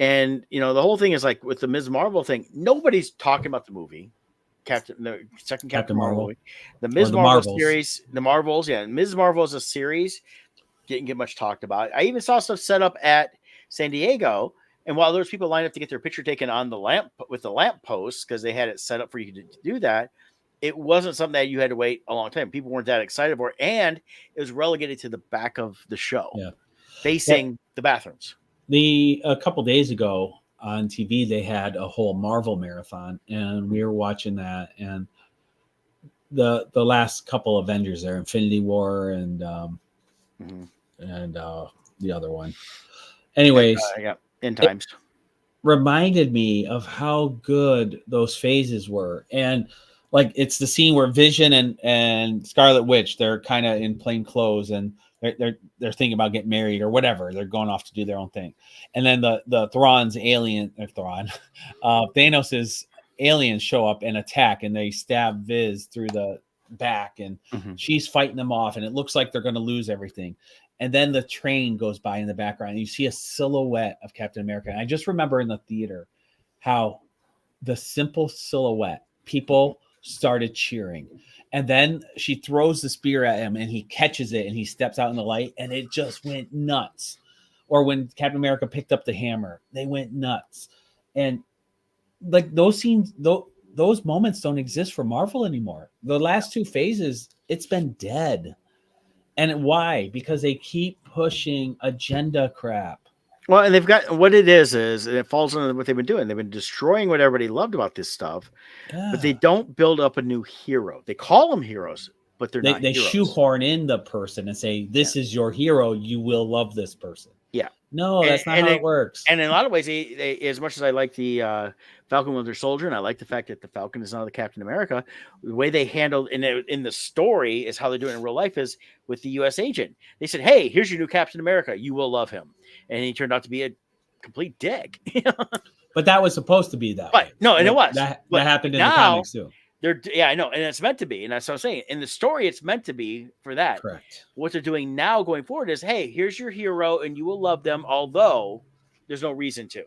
And the whole thing is like with the Ms. Marvel thing, nobody's talking about the movie. The second Captain Marvel movie. The Ms. Marvel series, the Marvels, Ms. Marvel is a series, didn't get much talked about. I even saw stuff set up at San Diego. And while there's people lined up to get their picture taken on the lamp with the lamp posts because they had it set up for you to do that, it wasn't something that you had to wait a long time. People weren't that excited for it, and it was relegated to the back of the show, facing the bathrooms. A couple days ago on TV, they had a whole Marvel marathon, and we were watching that. And the last couple Avengers there, Infinity War and the other one. Anyways, in times reminded me of how good those phases were. And like, it's the scene where Vision and Scarlet Witch, they're kind of in plain clothes and they're thinking about getting married or whatever. They're going off to do their own thing. And then the Thanos's aliens show up and attack, and they stab Viz through the back, and she's fighting them off, and it looks like they're going to lose everything. And then the train goes by in the background, and you see a silhouette of Captain America. And I just remember in the theater how the simple silhouette, people started cheering. And then she throws the spear at him and he catches it and he steps out in the light and it just went nuts. Or when Captain America picked up the hammer, they went nuts. And like those scenes, those moments don't exist for Marvel anymore. The last two phases, it's been dead. And why? Because they keep pushing agenda crap. Well, and they've got what it is, and it falls under what they've been doing. They've been destroying what everybody loved about this stuff, but they don't build up a new hero. They call them heroes, but they're not They heroes. shoehorn in the person and say, "This is your hero. You will love this person." Yeah. No, that's not how it works. And in a lot of ways, they as much as I like the Falcon Winter Soldier, and I like the fact that the Falcon is now the Captain America, the way they handled in the story is how they're doing in real life is with the U.S. agent. They said, "Hey, here's your new Captain America. You will love him," and he turned out to be a complete dick. But that was supposed to be that way. No, and it was. That happened in the comics too. I know, and it's meant to be, and that's what I'm saying. In the story, it's meant to be for that. Correct. What they're doing now, going forward, is, hey, here's your hero, and you will love them, although there's no reason to.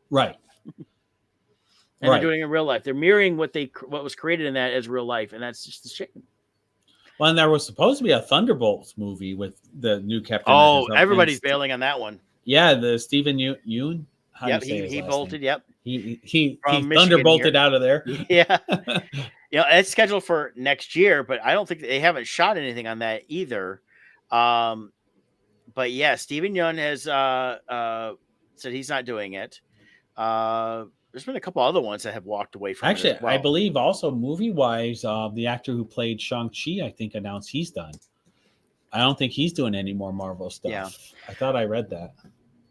Right. And they're doing it in real life. They're mirroring what was created in that as real life, and that's just a shame. Well, and there was supposed to be a Thunderbolts movie with the new Captain. Oh, everybody's bailing on that one. Yeah, the Stephen Yeun. Yep, he bolted. Name? Yep, he thunderbolted out of there. Yeah. It's scheduled for next year, but I don't think they haven't shot anything on that either. But yeah, Stephen Yeun has said he's not doing it. There's been a couple other ones that have walked away from it. Actually, I believe also movie-wise, the actor who played Shang-Chi, I think, announced he's done. I don't think he's doing any more Marvel stuff. Yeah. I thought I read that.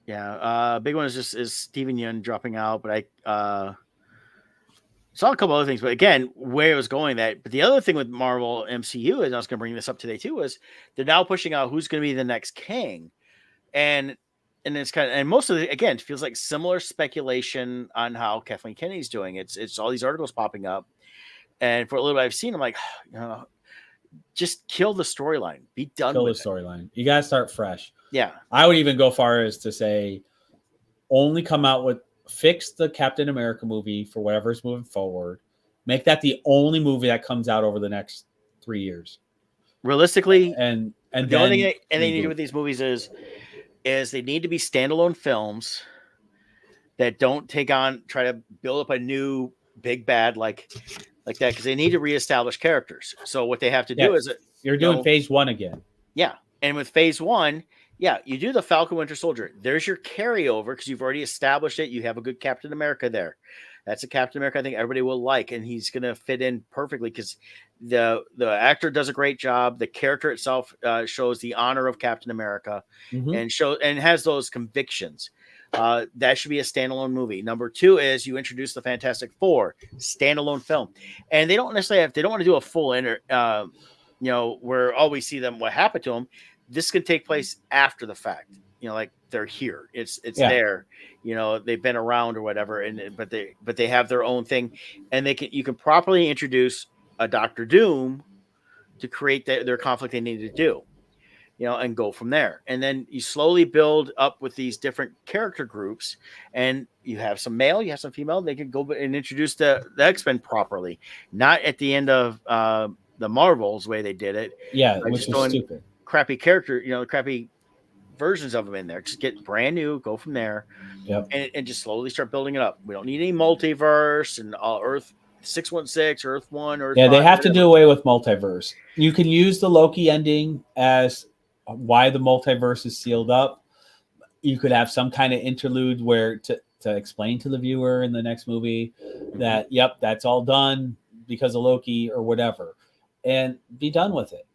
Yeah, big one is Stephen Yeun dropping out, but I saw a couple other things. But again, where it was going but the other thing with Marvel MCU, and I was going to bring this up today too, is they're now pushing out who's going to be the next king, and it's and most of it again feels like similar speculation on how Kathleen Kennedy's doing. It's all these articles popping up, and for a little bit I've seen, I'm like, just kill the storyline, be done. Kill the storyline. You got to start fresh. Yeah, I would even go far as to say, only come out with fix the Captain America movie for whatever's moving forward. Make that the only movie that comes out over the next 3 years. Realistically, and the only thing they need to do with these movies is they need to be standalone films that don't try to build up a new big bad like that, because they need to reestablish characters. So what they have to do is you're doing phase one again. Yeah, and with phase one. Yeah, you do the Falcon Winter Soldier. There's your carryover because you've already established it. You have a good Captain America there. That's a Captain America I think everybody will like, and he's going to fit in perfectly because the actor does a great job. The character itself shows the honor of Captain America and has those convictions. That should be a standalone movie. Number two is you introduce the Fantastic Four, standalone film, and they don't necessarily they don't want to do a full where all we see them what happened to them. This can take place after the fact, like they're here. It's there, they've been around or whatever. But they have their own thing, and you can properly introduce a Dr. Doom to create their conflict they need to do, and go from there. And then you slowly build up with these different character groups, and you have some male, you have some female. They can go and introduce the X-Men properly, not at the end of the Marvels way they did it. Yeah, which was stupid. Crappy character, crappy versions of them in there. Just get brand new, go from there, and just slowly start building it up. We don't need any multiverse and Earth 616, Earth 1, Earth 5, they have to do away with multiverse. You can use the Loki ending as why the multiverse is sealed up. You could have some kind of interlude where to explain to the viewer in the next movie that, that's all done because of Loki or whatever, and be done with it.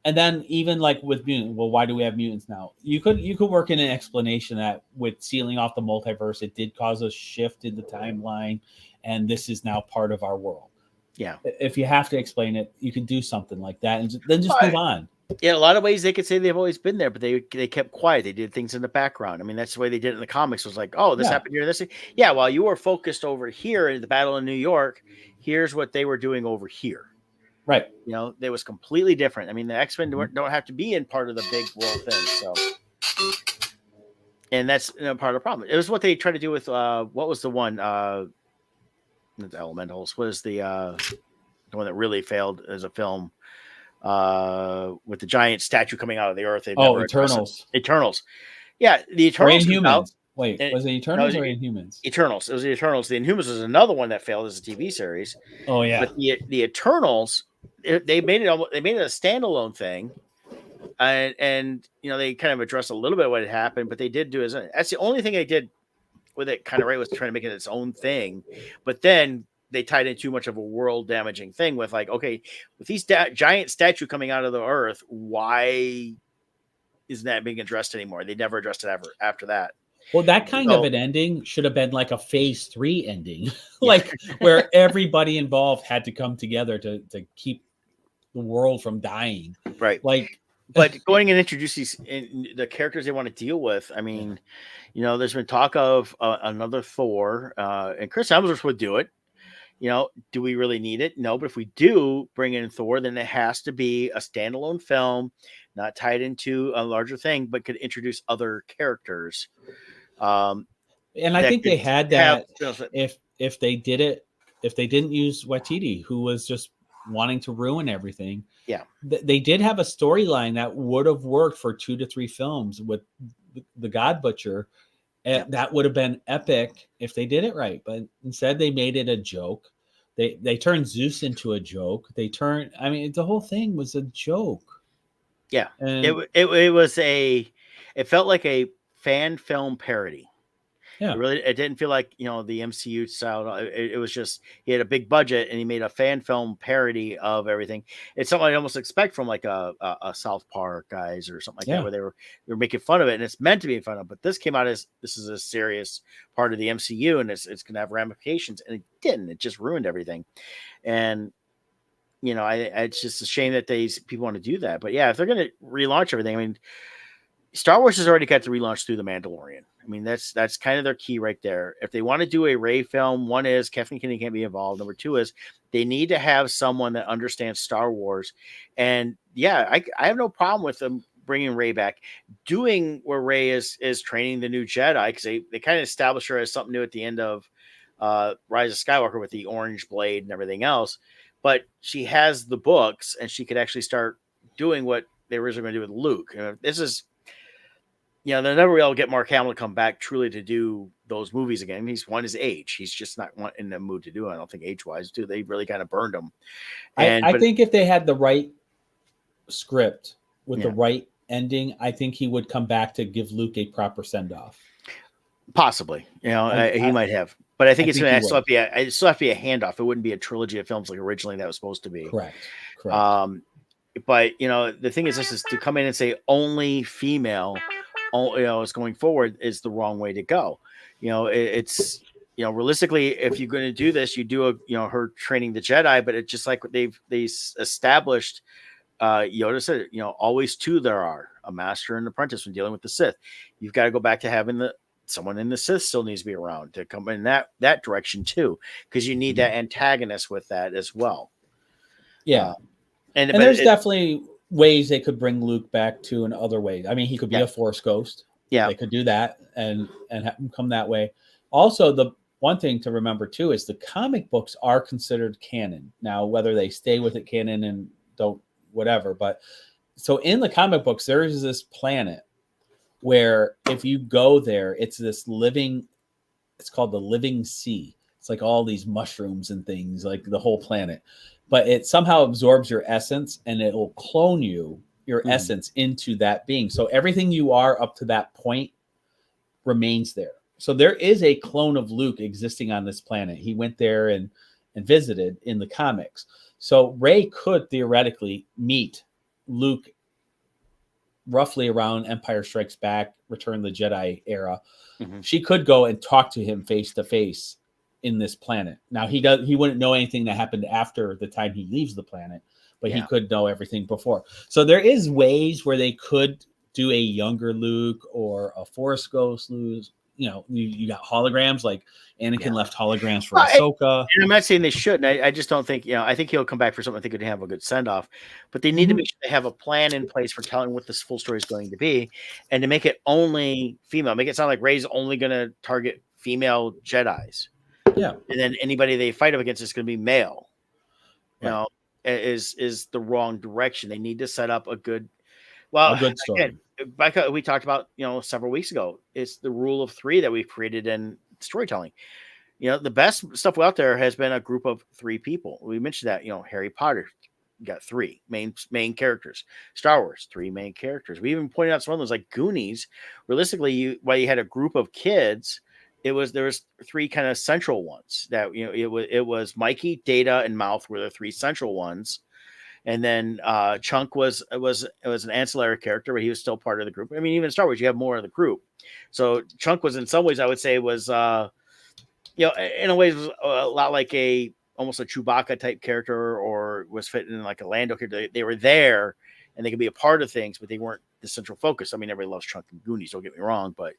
And then even like with mutant, well, why do we have mutants now? You could work in an explanation that with sealing off the multiverse, it did cause a shift in the timeline, and this is now part of our world. Yeah. If you have to explain it, you can do something like that, and then just move on. Yeah, a lot of ways they could say they've always been there, but they kept quiet. They did things in the background. I mean, that's the way they did it in the comics. It was like, oh, this happened here, this. Yeah, while you were focused over here in the Battle in New York, here's what they were doing over here. Right. They was completely different. I mean, the X-Men don't have to be in part of the big world thing. So, and that's part of the problem. It was what they tried to do with what was the one The Elementals was the one that really failed as a film, with the giant statue coming out of the earth. They Oh, never addressed it. Eternals Eternals. Yeah, the or Eternals comes out. Inhumans. Wait, And was it no, Eternals or Inhumans? Eternals. It was the Eternals. The Inhumans was another one that failed as a TV series. Oh yeah. But the Eternals, they made it. They made it a standalone thing, and they kind of addressed a little bit of what had happened, but they did do is that's the only thing they did with it kind of right was trying to make it its own thing. But then they tied in too much of a world damaging thing with like, okay, with these giant statue coming out of the earth, why isn't that being addressed anymore? They never addressed it ever after that. Well, that kind of So an ending should have been like a phase 3 ending, yeah, like where everybody involved had to come together to keep the world from dying. right. Like, But going and introduce the characters they want to deal with. I mean, there's been talk of another Thor, and Chris Hemsworth would do it. Do we really need it? No, but if we do bring in Thor, then it has to be a standalone film, not tied into a larger thing, but could introduce other characters. and I That think they could had have, that if they did it, if they didn't use Waititi, who was just wanting to ruin everything. yeah, They did have a storyline that would have worked for 2 to 3 films with the God Butcher. yeah, That would have been epic if they did it right, but instead they made it a joke. They turned Zeus into a joke. I mean, the whole thing was a joke. yeah. And It was it felt like a fan film parody. yeah, It didn't feel like the MCU style. It was just he had a big budget and he made a fan film parody of everything. It's something I almost expect from like a South Park guys or something like that, yeah. where they were making fun of it and it's meant to be fun of. But this came out as this is a serious part of the MCU and it's going to have ramifications, and it didn't. It just ruined everything. And it's just a shame that people want to do that. But yeah, if they're going to relaunch everything, I mean, Star Wars has already got the relaunch through The Mandalorian. I mean, that's kind of their key right there. If they want to do a Rey film, one is Kathleen Kennedy can't be involved. Number two is they need to have someone that understands Star Wars. And yeah, I have no problem with them bringing Rey back, doing where Rey is training the new Jedi, because they kind of established her as something new at the end of Rise of Skywalker with the orange blade and everything else. But she has the books and she could actually start doing what they were originally going to do with Luke. This is they'll never be able to get Mark Hamill to come back truly to do those movies again. He's won his age. He's just not in the mood to do it. I don't think age-wise, too. They really kind of burned him. I think if they had the right script with the Yeah. right ending, I think he would come back to give Luke a proper send-off. Possibly. He might have. But I think I it's think going he to still have to be a handoff. It wouldn't be a trilogy of films like originally that was supposed to be. Correct. But the thing is, this is to come in and say only female, is going forward is the wrong way to go. It's realistically, if you're going to do this, you do her training the Jedi, but it's just like they established. Yoda said, always two there are, a master and an apprentice when dealing with the Sith. You've got to go back to having someone in the Sith still needs to be around to come in that direction too, because you need that antagonist with that as well. Yeah. And there's definitely ways they could bring Luke back to in other ways. I mean, he could be a Force ghost. Yeah. They could do that and have him come that way. Also, the one thing to remember too is the comic books are considered canon. Now, whether they stay with it canon and don't, whatever. But so in the comic books, there is this planet where if you go there, it's called the Living Sea. It's like all these mushrooms and things, like the whole planet. But it somehow absorbs your essence and it will clone your essence into that being. So everything you are up to that point remains there. So there is a clone of Luke existing on this planet. He went there and visited in the comics. So Rey could theoretically meet Luke roughly around Empire Strikes Back, Return of the Jedi era. Mm-hmm. She could go and talk to him face to face in this planet. Now he wouldn't know anything that happened after the time he leaves the planet, but he could know everything before. So there is ways where they could do a younger Luke or a Force ghost Luke. You got holograms, like Anakin left holograms for Ahsoka. And I'm not saying they shouldn't. I just don't think, I think he'll come back for something I think could have a good send off, but they need to make sure they have a plan in place for telling what this full story is going to be, and to make it only female, make it sound like Rey's only going to target female Jedis. Yeah. And then anybody they fight up against is going to be male. You Right. know, is the wrong direction. They need to set up a good. A Well, good again, story. like we talked about, several weeks ago. It's the rule of three that we've created in storytelling. The best stuff out there has been a group of three people. We mentioned that, Harry Potter got three main characters. Star Wars, three main characters. We even pointed out some of those like Goonies. Realistically, while you had a group of kids, there was three kind of central ones that it was Mikey, Data, and Mouth were the three central ones. And then Chunk was an ancillary character, but he was still part of the group. I mean, even in Star Wars, you have more of the group. So Chunk was in some ways, I would say, was in a way, it was a lot like almost a Chewbacca type character, or was fitting in like a Lando character. They were there and they could be a part of things, but they weren't the central focus. I mean, everybody loves Chunk and Goonies, don't get me wrong, but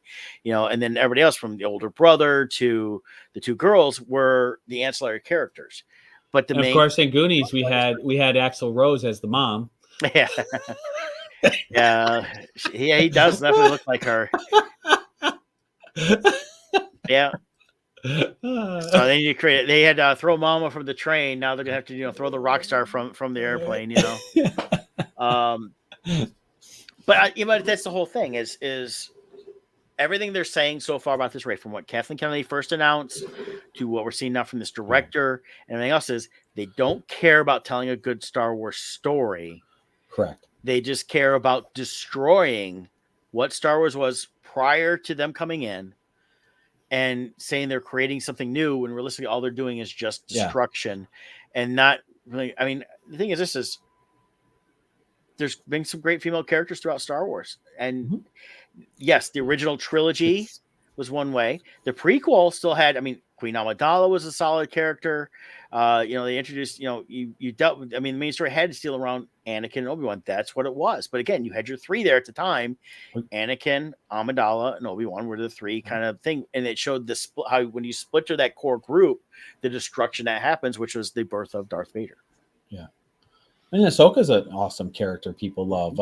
and then everybody else from the older brother to the two girls were the ancillary characters. But the And of main, course, in Goonies, we had Axl Rose as the mom. yeah, yeah, he does definitely look like her. Yeah. So then you create. They had throw Mama from the train. Now they're gonna have to throw the rock star from the airplane. Um, but that's the whole thing. Is everything they're saying so far about this race, from what Kathleen Kennedy first announced to what we're seeing now from this director and everything else, is they don't care about telling a good Star Wars story. Correct. They just care about destroying what Star Wars was prior to them coming in, and saying they're creating something new when realistically all they're doing is just destruction. And not really. I mean, the thing is, there's been some great female characters throughout Star Wars, and yes, the original trilogy was one way. The prequel still had. I mean, Queen Amidala was a solid character. They introduced. You dealt with. I mean, the main story had to steal around Anakin and Obi-Wan. That's what it was. But again, you had your three there at the time. Anakin, Amidala, and Obi-Wan were the three kind of thing, and it showed the how when you split to that core group, the destruction that happens, which was the birth of Darth Vader. Yeah. And Ahsoka's an awesome character people love.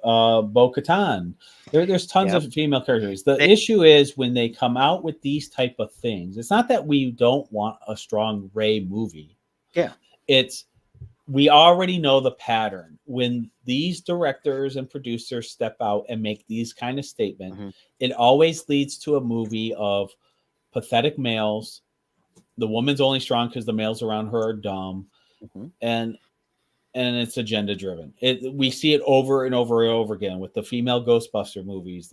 Bo-Katan. There's tons of female characters. The issue is when they come out with these type of things. It's not that we don't want a strong Rey movie. Yeah. It's we already know the pattern. When these directors and producers step out and make these kind of statements, it always leads to a movie of pathetic males. The woman's only strong because the males around her are dumb. And it's agenda driven. We see it over and over and over again with the female Ghostbuster movies,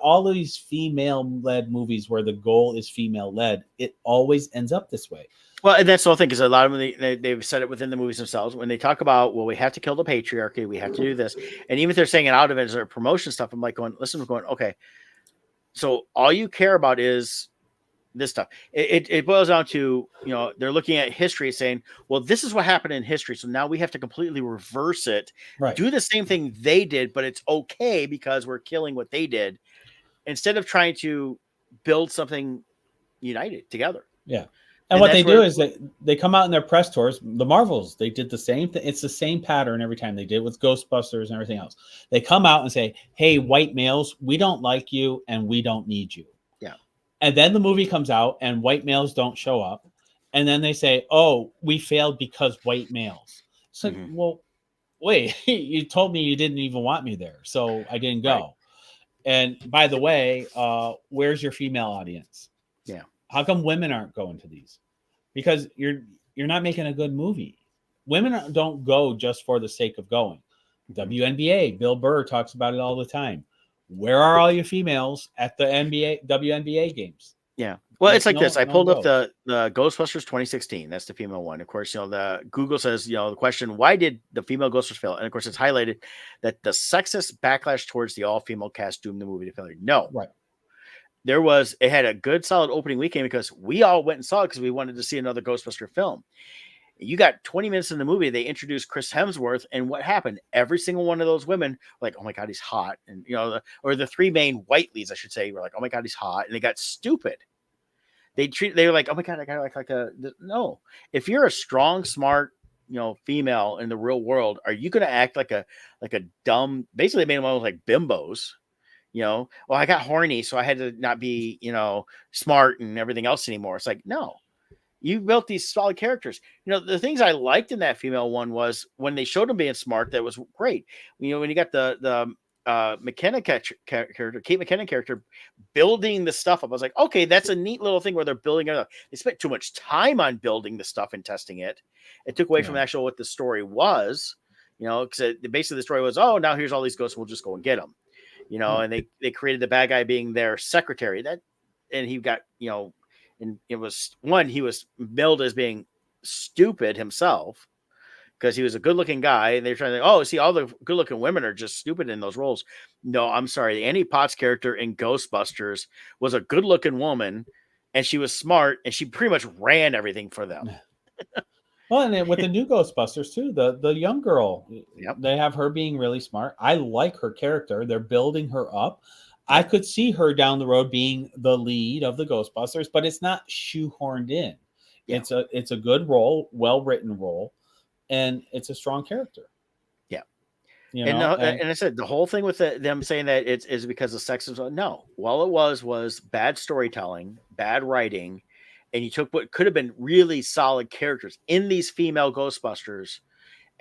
all of these female led movies where the goal is female led. It always ends up this way. Well, and that's the whole thing, because a lot of them, they've said it within the movies themselves when they talk about, well, we have to kill the patriarchy, we have to do this, and even if they're saying it out of it as their promotion stuff, I'm like going, okay, so all you care about is this stuff. It boils down to, they're looking at history saying, well, this is what happened in history, so now we have to completely reverse it, do the same thing they did, but it's okay because we're killing what they did, instead of trying to build something united together. Yeah. And what they do is they come out in their press tours. The Marvels, they did the same thing. It's the same pattern every time. They did with Ghostbusters and everything else. They come out and say, hey, white males, we don't like you and we don't need you. Yeah. And then the movie comes out and white males don't show up. And then they say, oh, we failed because white males. So, well, wait, you told me you didn't even want me there. So I didn't go. Right. And by the way, where's your female audience? Yeah. How come women aren't going to these? Because you're not making a good movie. Women don't go just for the sake of going. WNBA, Bill Burr talks about it all the time. Where are all your females at the WNBA games? Yeah. Well, it's like this. I pulled up the Ghostbusters 2016. That's the female one. Of course, the Google says, the question, why did the female Ghostbusters fail? And of course, it's highlighted that the sexist backlash towards the all-female cast doomed the movie to failure. No. Right. It had a good solid opening weekend because we all went and saw it because we wanted to see another Ghostbuster film. You got 20 minutes in the movie, they introduced Chris Hemsworth, and what happened? Every single one of those women were like, oh my God, he's hot. And, or the three main white leads, I should say, were like, oh my God, he's hot. And they got stupid. They were like, oh my God, I got like no. If you're a strong, smart, female in the real world, are you going to act like a dumb, basically they made them almost like bimbos, Well, I got horny, so I had to not be, smart and everything else anymore. It's like, no, you built these solid characters. The things I liked in that female one was when they showed them being smart, that was great. When you got the McKenna character, Kate McKenna character, building the stuff up, I was like, okay, that's a neat little thing where they're building it up. They spent too much time on building the stuff and testing it. It took away from actual what the story was, because basically the story was, oh, now here's all these ghosts, we'll just go and get them. And they created the bad guy being their secretary. And he got, and it was he was billed as being stupid himself because he was a good looking guy. And they're trying to, oh, see, all the good looking women are just stupid in those roles. No, I'm sorry. Annie Potts character in Ghostbusters was a good looking woman, and she was smart, and she pretty much ran everything for them. Well, and then with the new Ghostbusters too, the young girl, Yep. they have her being really smart. I like her character. They're building her up. I could see her down the road being the lead of the Ghostbusters, but it's not shoehorned in. Yeah. It's a good role, well written role, and it's a strong character. Yeah, and I said the whole thing with them saying that it's is because of sexism. No, well, it was bad storytelling, bad writing. And you took what could have been really solid characters in these female Ghostbusters.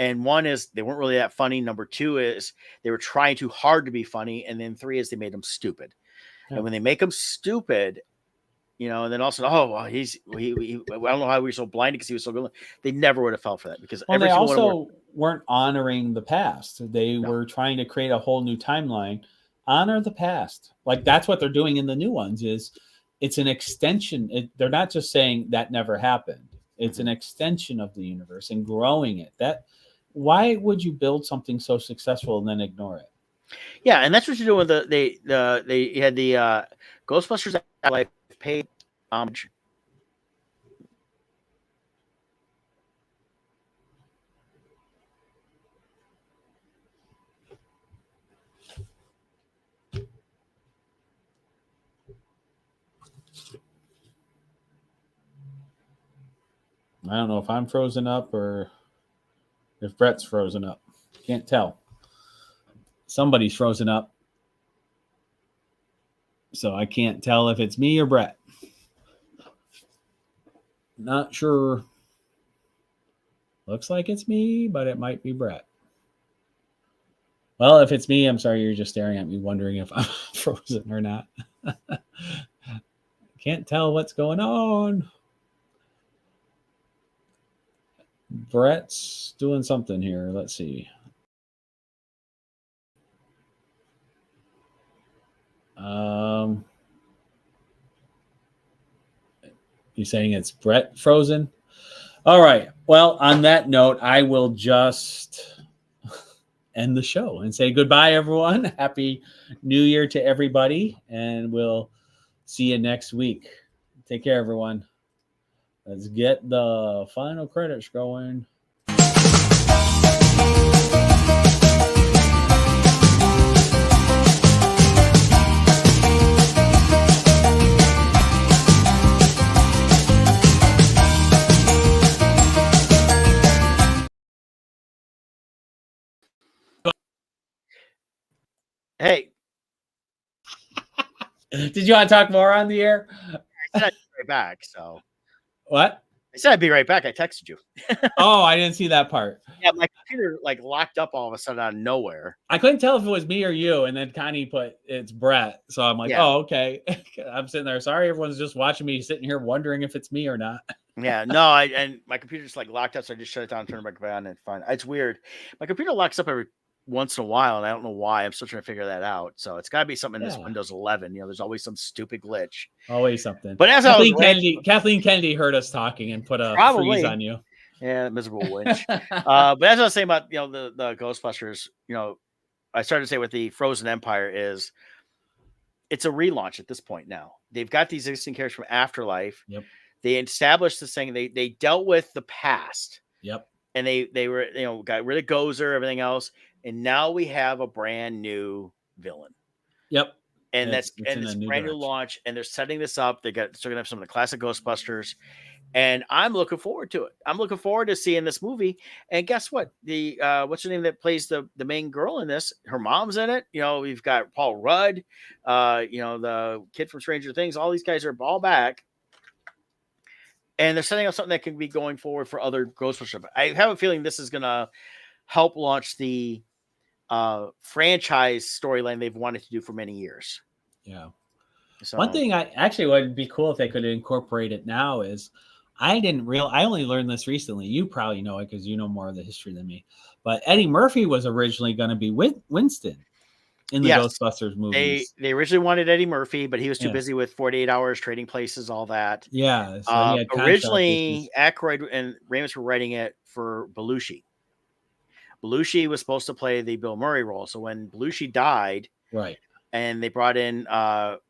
And one is they weren't really that funny. Number two is they were trying too hard to be funny. And then three is they made them stupid. Yeah. And when they make them stupid, and then also, oh, well, I don't know how we were so blind because he was so good. They never would have fell for that because they also weren't honoring the past. They were trying to create a whole new timeline. Honor the past. Like that's what they're doing in the new ones is it's an extension. They're not just saying that never happened. It's an extension of the universe and growing it. Why would you build something so successful and then ignore it? Yeah, and that's what you're doing with they had the Ghostbusters Afterlife paid homage. I don't know if I'm frozen up or if Brett's frozen up. Can't tell. Somebody's frozen up. So I can't tell if it's me or Brett. Not sure. Looks like it's me, but it might be Brett. Well, if it's me, I'm sorry, you're just staring at me wondering if I'm frozen or not. Can't tell what's going on. Brett's doing something here. Let's see. You're saying it's Brett frozen? All right. Well, on that note, I will just end the show and say goodbye, everyone. Happy New Year to everybody, and we'll see you next week. Take care, everyone. Let's get the final credits going. Hey. Did you want to talk more on the air? I said I'd be right back. So what? I said I'd be right back. I texted you. Oh, I didn't see that part. Yeah, my computer locked up all of a sudden out of nowhere. I couldn't tell if it was me or you, and then Connie put it's Brett. So I'm like, oh, okay. I'm sitting there. Sorry, everyone's just watching me sitting here wondering if it's me or not. Yeah, no, and my computer just locked up, so I just shut it down and turned it back on and fine. It's weird. My computer locks up every once in a while, and I don't know why. I'm still trying to figure that out. So it's got to be something in this Windows 11. There's always some stupid glitch. Always something. But as Kathleen Kennedy heard us talking and put a freeze on you. Yeah, miserable witch. But as I was saying about the Ghostbusters, I started to say with the Frozen Empire is it's a relaunch at this point now. They've got these existing characters from Afterlife. Yep. They established this thing. They dealt with the past. Yep. And they were got rid of Gozer, everything else. And now we have a brand new villain. Yep. and It's and in a it's a new brand new direction. launch, and they're setting this up. They're gonna have some of the classic Ghostbusters, and I'm looking forward to it. I'm looking forward to seeing this movie. And guess what? The what's her name that plays the main girl in this? Her mom's in it. You know, we've got Paul Rudd, you know, the kid from Stranger Things. All these guys are all back, and they're setting up something that can be going forward for other Ghostbusters. I have a feeling this is gonna help launch the franchise storyline they've wanted to do for many years. Yeah. One So thing I actually would be cool if they could incorporate it now is I only learned this recently. You probably know it because you know more of the history than me. But Eddie Murphy was originally going to be Winston in the yes, Ghostbusters they movies. they originally wanted Eddie Murphy, but he was too Yeah. busy with 48 Hours, Trading Places, all that. Yeah. So he had contract Originally, issues. Aykroyd and Ramis were writing it for Belushi. Belushi was supposed to play the Bill Murray role. So when Belushi died Right. and they brought in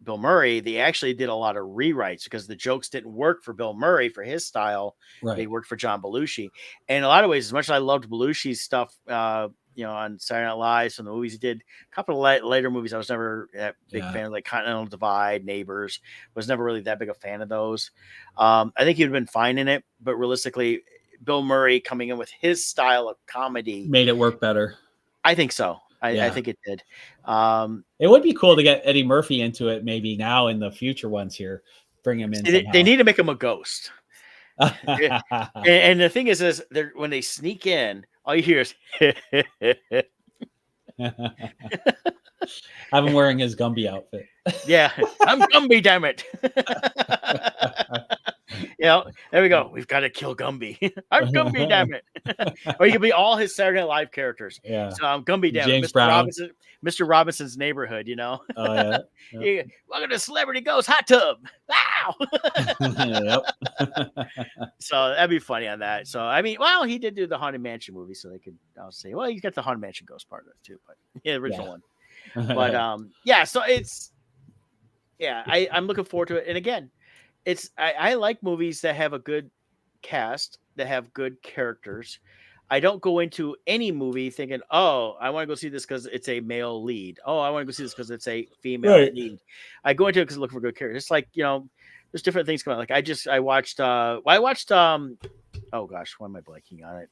Bill Murray, they actually did a lot of rewrites because the jokes didn't work for Bill Murray for his style. They Right. worked for John Belushi. And in a lot of ways, as much as I loved Belushi's stuff, you know, on Saturday Night Live, some of the movies he did, a couple of later movies, I was never a big Yeah. fan of, like Continental Divide, Neighbors. Was never really that big a fan of those. I think he'd have been fine in it, but realistically, Bill Murray coming in with his style of comedy, Made it work better. I think so. I Yeah. think it did. It would be cool to get Eddie Murphy into it maybe now in the future ones here. Bring him in they somehow. need to make him a ghost. And the thing is they're when they sneak in, all you hear is Have him wearing his Gumby outfit. yeah, I'm Gumby, damn it. You know, there we go. We've got to kill Gumby. I'm Gumby, damn it. Or you can be all his Saturday Night Live characters. Yeah. So I'm Gumby, damn James it. Brown. Mr. Robinson's Neighborhood, you know. Oh yeah. Yeah. Welcome to Celebrity Ghost Hot Tub. Wow. Yep. So that'd be funny on that. So I mean, well, he did do the Haunted Mansion movie, so they could I'll say, well, he's got the Haunted Mansion ghost part of it too, but yeah, the original one. But yeah, so it's I'm looking forward to it. And again, I like movies that have a good cast, that have good characters. I don't go into any movie thinking, oh, I want to go see this because it's a male lead. Oh, I want to go see this because it's a female Right. lead. I go into it because looking for good characters. It's like, you know, there's different things coming out. Like I watched oh gosh, why am I blanking on it?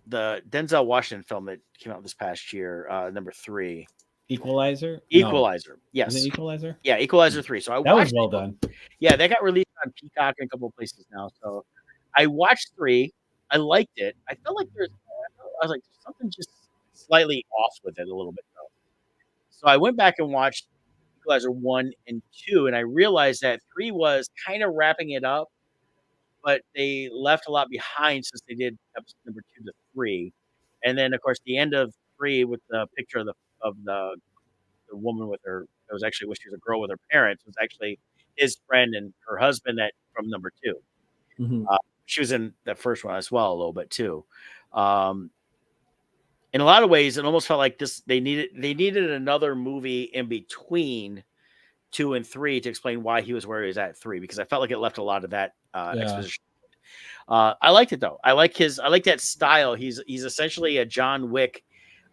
The Denzel Washington film that came out this past year, number 3. Equalizer. Equalizer. No. Yes. Is it Equalizer? Yeah, Equalizer 3. So I That was watched well done. Yeah, that got released on Peacock and a couple of places now. So I watched 3. I liked it. I felt like I was like, there's something just slightly off with it a little bit though. So I went back and watched Equalizer 1 and 2, and I realized that 3 was kind of wrapping it up, but they left a lot behind since they did episode number 2 to 3. And then of course the end of 3 with the picture of the woman with her, it was actually when she was a girl with her parents, was actually his friend and her husband that from number 2. Mhm. She was in the first one as well a little bit too. In a lot of ways, it almost felt like they needed another movie in between 2 and 3 to explain why he was where he was at 3, because I felt like it left a lot of that exposition. I liked it though. I like that style. He's essentially a John Wick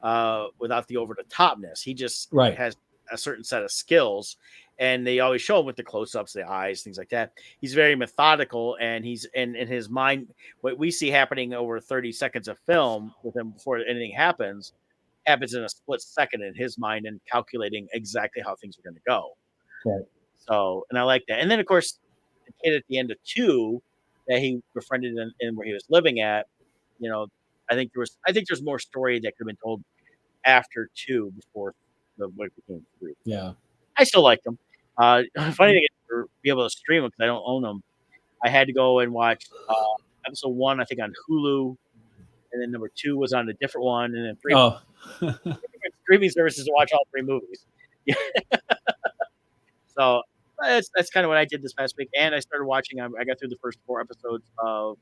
without the over the topness. He just has a certain set of skills, and they always show him with the close-ups, the eyes, things like that. He's very methodical, and he's in his mind. What we see happening over 30 seconds of film with him before anything happens in a split second in his mind, and calculating exactly how things are going to go. Right. So, and I like that. And then, of course, the kid at the end of 2 that he befriended in where he was living at, you know, I think there's more story that could have been told after 2 before what became 3. Yeah. I still like them. Funny thing is, to be able to stream them because I don't own them, I had to go and watch episode 1, I think, on Hulu, and then number 2 was on a different one, and then 3 different streaming services to watch all 3 movies. So that's kind of what I did this past week, and I started watching. I got through the first 4 episodes of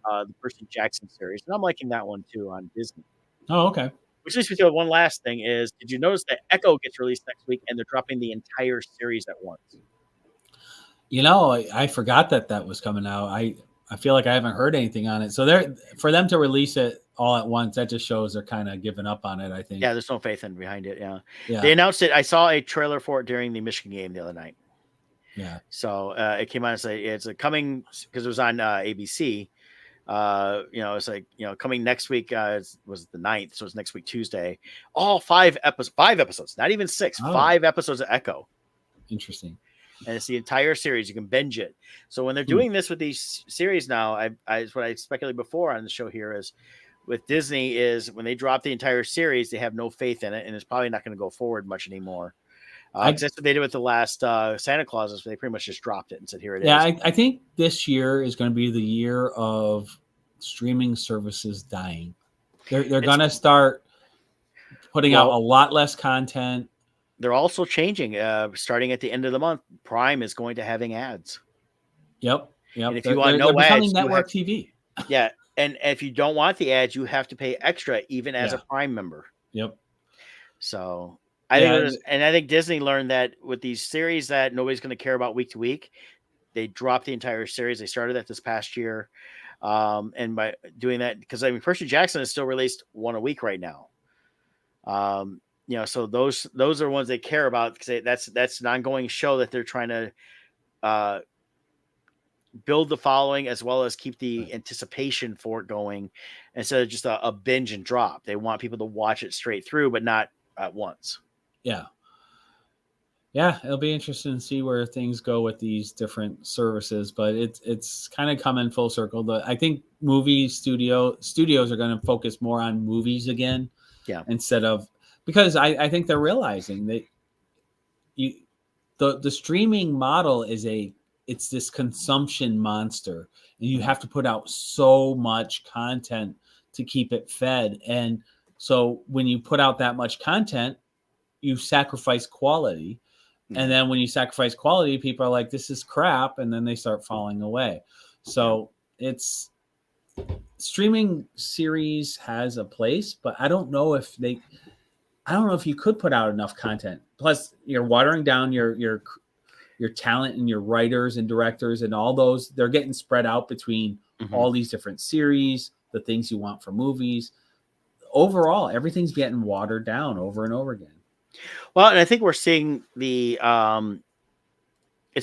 the Percy Jackson series, and I'm liking that one too on Disney. Oh, okay. Which leads me to one last thing: is did you notice that Echo gets released next week, and they're dropping the entire series at once? You know, I forgot that was coming out. I feel like I haven't heard anything on it. So for them to release it all at once, that just shows they're kind of giving up on it, I think. Yeah, there's no faith in behind it. Yeah. Yeah. They announced it. I saw a trailer for it during the Michigan game the other night. Yeah. So it came out and say it's coming because it was on ABC. It's like, coming next week was the 9th. So it's next week, Tuesday, all 5 episodes, not even 6, 5 episodes of Echo. Interesting. And it's the entire series. You can binge it. So when they're doing this with these series now, what I speculated before on the show here is with Disney is when they drop the entire series, they have no faith in it. And it's probably not going to go forward much anymore. That's what they did with the last Santa Clauses. They pretty much just dropped it and said, here it is. Yeah, I think this year is going to be the year of streaming services dying. They're going to start putting out a lot less content. They're also changing. Starting at the end of the month, Prime is going to having ads. Yep. And if you want no ads, becoming network TV. Yeah, and if you don't want the ads, you have to pay extra, even as a Prime member. Yep. So I think Disney learned that with these series that nobody's going to care about week to week, they dropped the entire series. They started that this past year, and by doing that, because Percy Jackson is still released one a week right now. So those are ones they care about because that's an ongoing show that they're trying to build the following as well as keep the anticipation for it going instead of just a binge and drop. They want people to watch it straight through, but not at once. Yeah. Yeah, it'll be interesting to see where things go with these different services, but it's kind of coming full circle. I think studios are going to focus more on movies again, instead of, because I think they're realizing that the streaming model it's this consumption monster, and you have to put out so much content to keep it fed, and so when you put out that much content, you sacrifice quality. And then when you sacrifice quality, people are like, this is crap. And then they start falling away. So it's streaming series has a place, but I don't know if you could put out enough content. Plus you're watering down your talent and your writers and directors and all those. They're getting spread out between all these different series, the things you want for movies. Overall, everything's getting watered down over and over again. Well, and I think we're seeing it's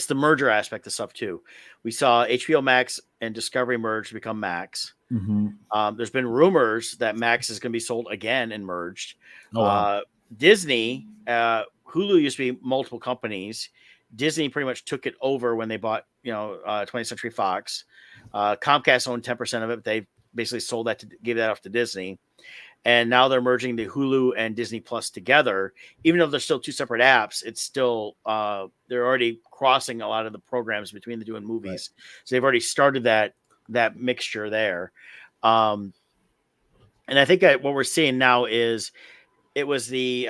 the merger aspect of stuff too. We saw HBO Max and Discovery merge to become Max. There's been rumors that Max is going to be sold again and merged. Oh, wow. Disney, Hulu used to be multiple companies. Disney pretty much took it over when they bought, 20th Century Fox. Comcast owned 10% of it. But they basically sold that gave that off to Disney. And now they're merging the Hulu and Disney Plus together. Even though they're still two separate apps, it's still they're already crossing a lot of the programs between the two and movies. Right. So they've already started that mixture there. And I think what we're seeing now is it was the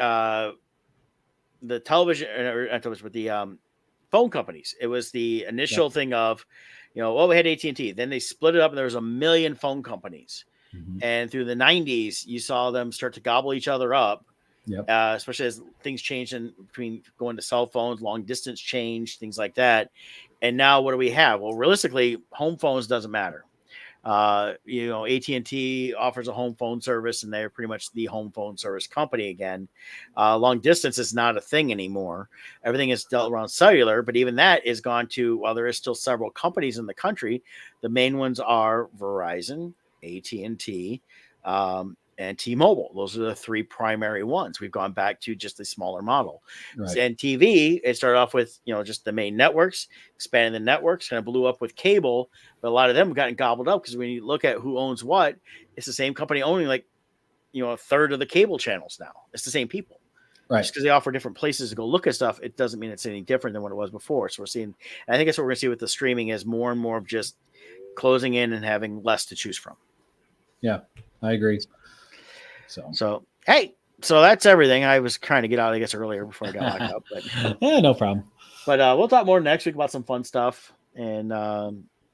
television, or not television, but the phone companies. It was the initial thing of, we had AT&T. Then they split it up, and there was a million phone companies. And through the 90s, you saw them start to gobble each other up, especially as things changed in between going to cell phones, long distance change, things like that. And now what do we have? Well, realistically, home phones doesn't matter. AT&T offers a home phone service, and they're pretty much the home phone service company again. Long distance is not a thing anymore. Everything is dealt around cellular, but even that is gone to, while there is still several companies in the country, the main ones are Verizon, AT&T, and T-Mobile. Those are the three primary ones. We've gone back to just a smaller model. Right. And TV, it started off with, just the main networks, expanding the networks, kind of blew up with cable, but a lot of them have gotten gobbled up because when you look at who owns what, it's the same company owning a third of the cable channels now. It's the same people. Right. Just because they offer different places to go look at stuff, it doesn't mean it's any different than what it was before. So we're seeing, I think that's what we're going to see with the streaming is more and more of just closing in and having less to choose from. Yeah, I agree. So that's everything. I was trying to get out, I guess, earlier before I got locked up. But yeah, no problem. But we'll talk more next week about some fun stuff and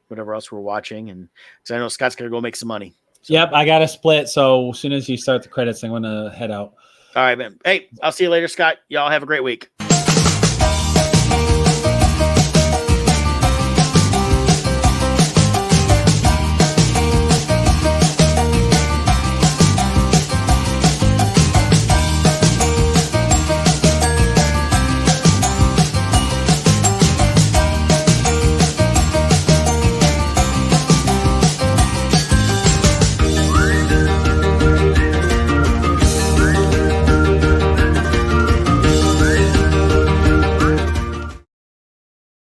whatever else we're watching. And because I know Scott's going to go make some money. So. Yep, I got to split. So as soon as you start the credits, I'm going to head out. All right, man. Hey, I'll see you later, Scott. Y'all have a great week.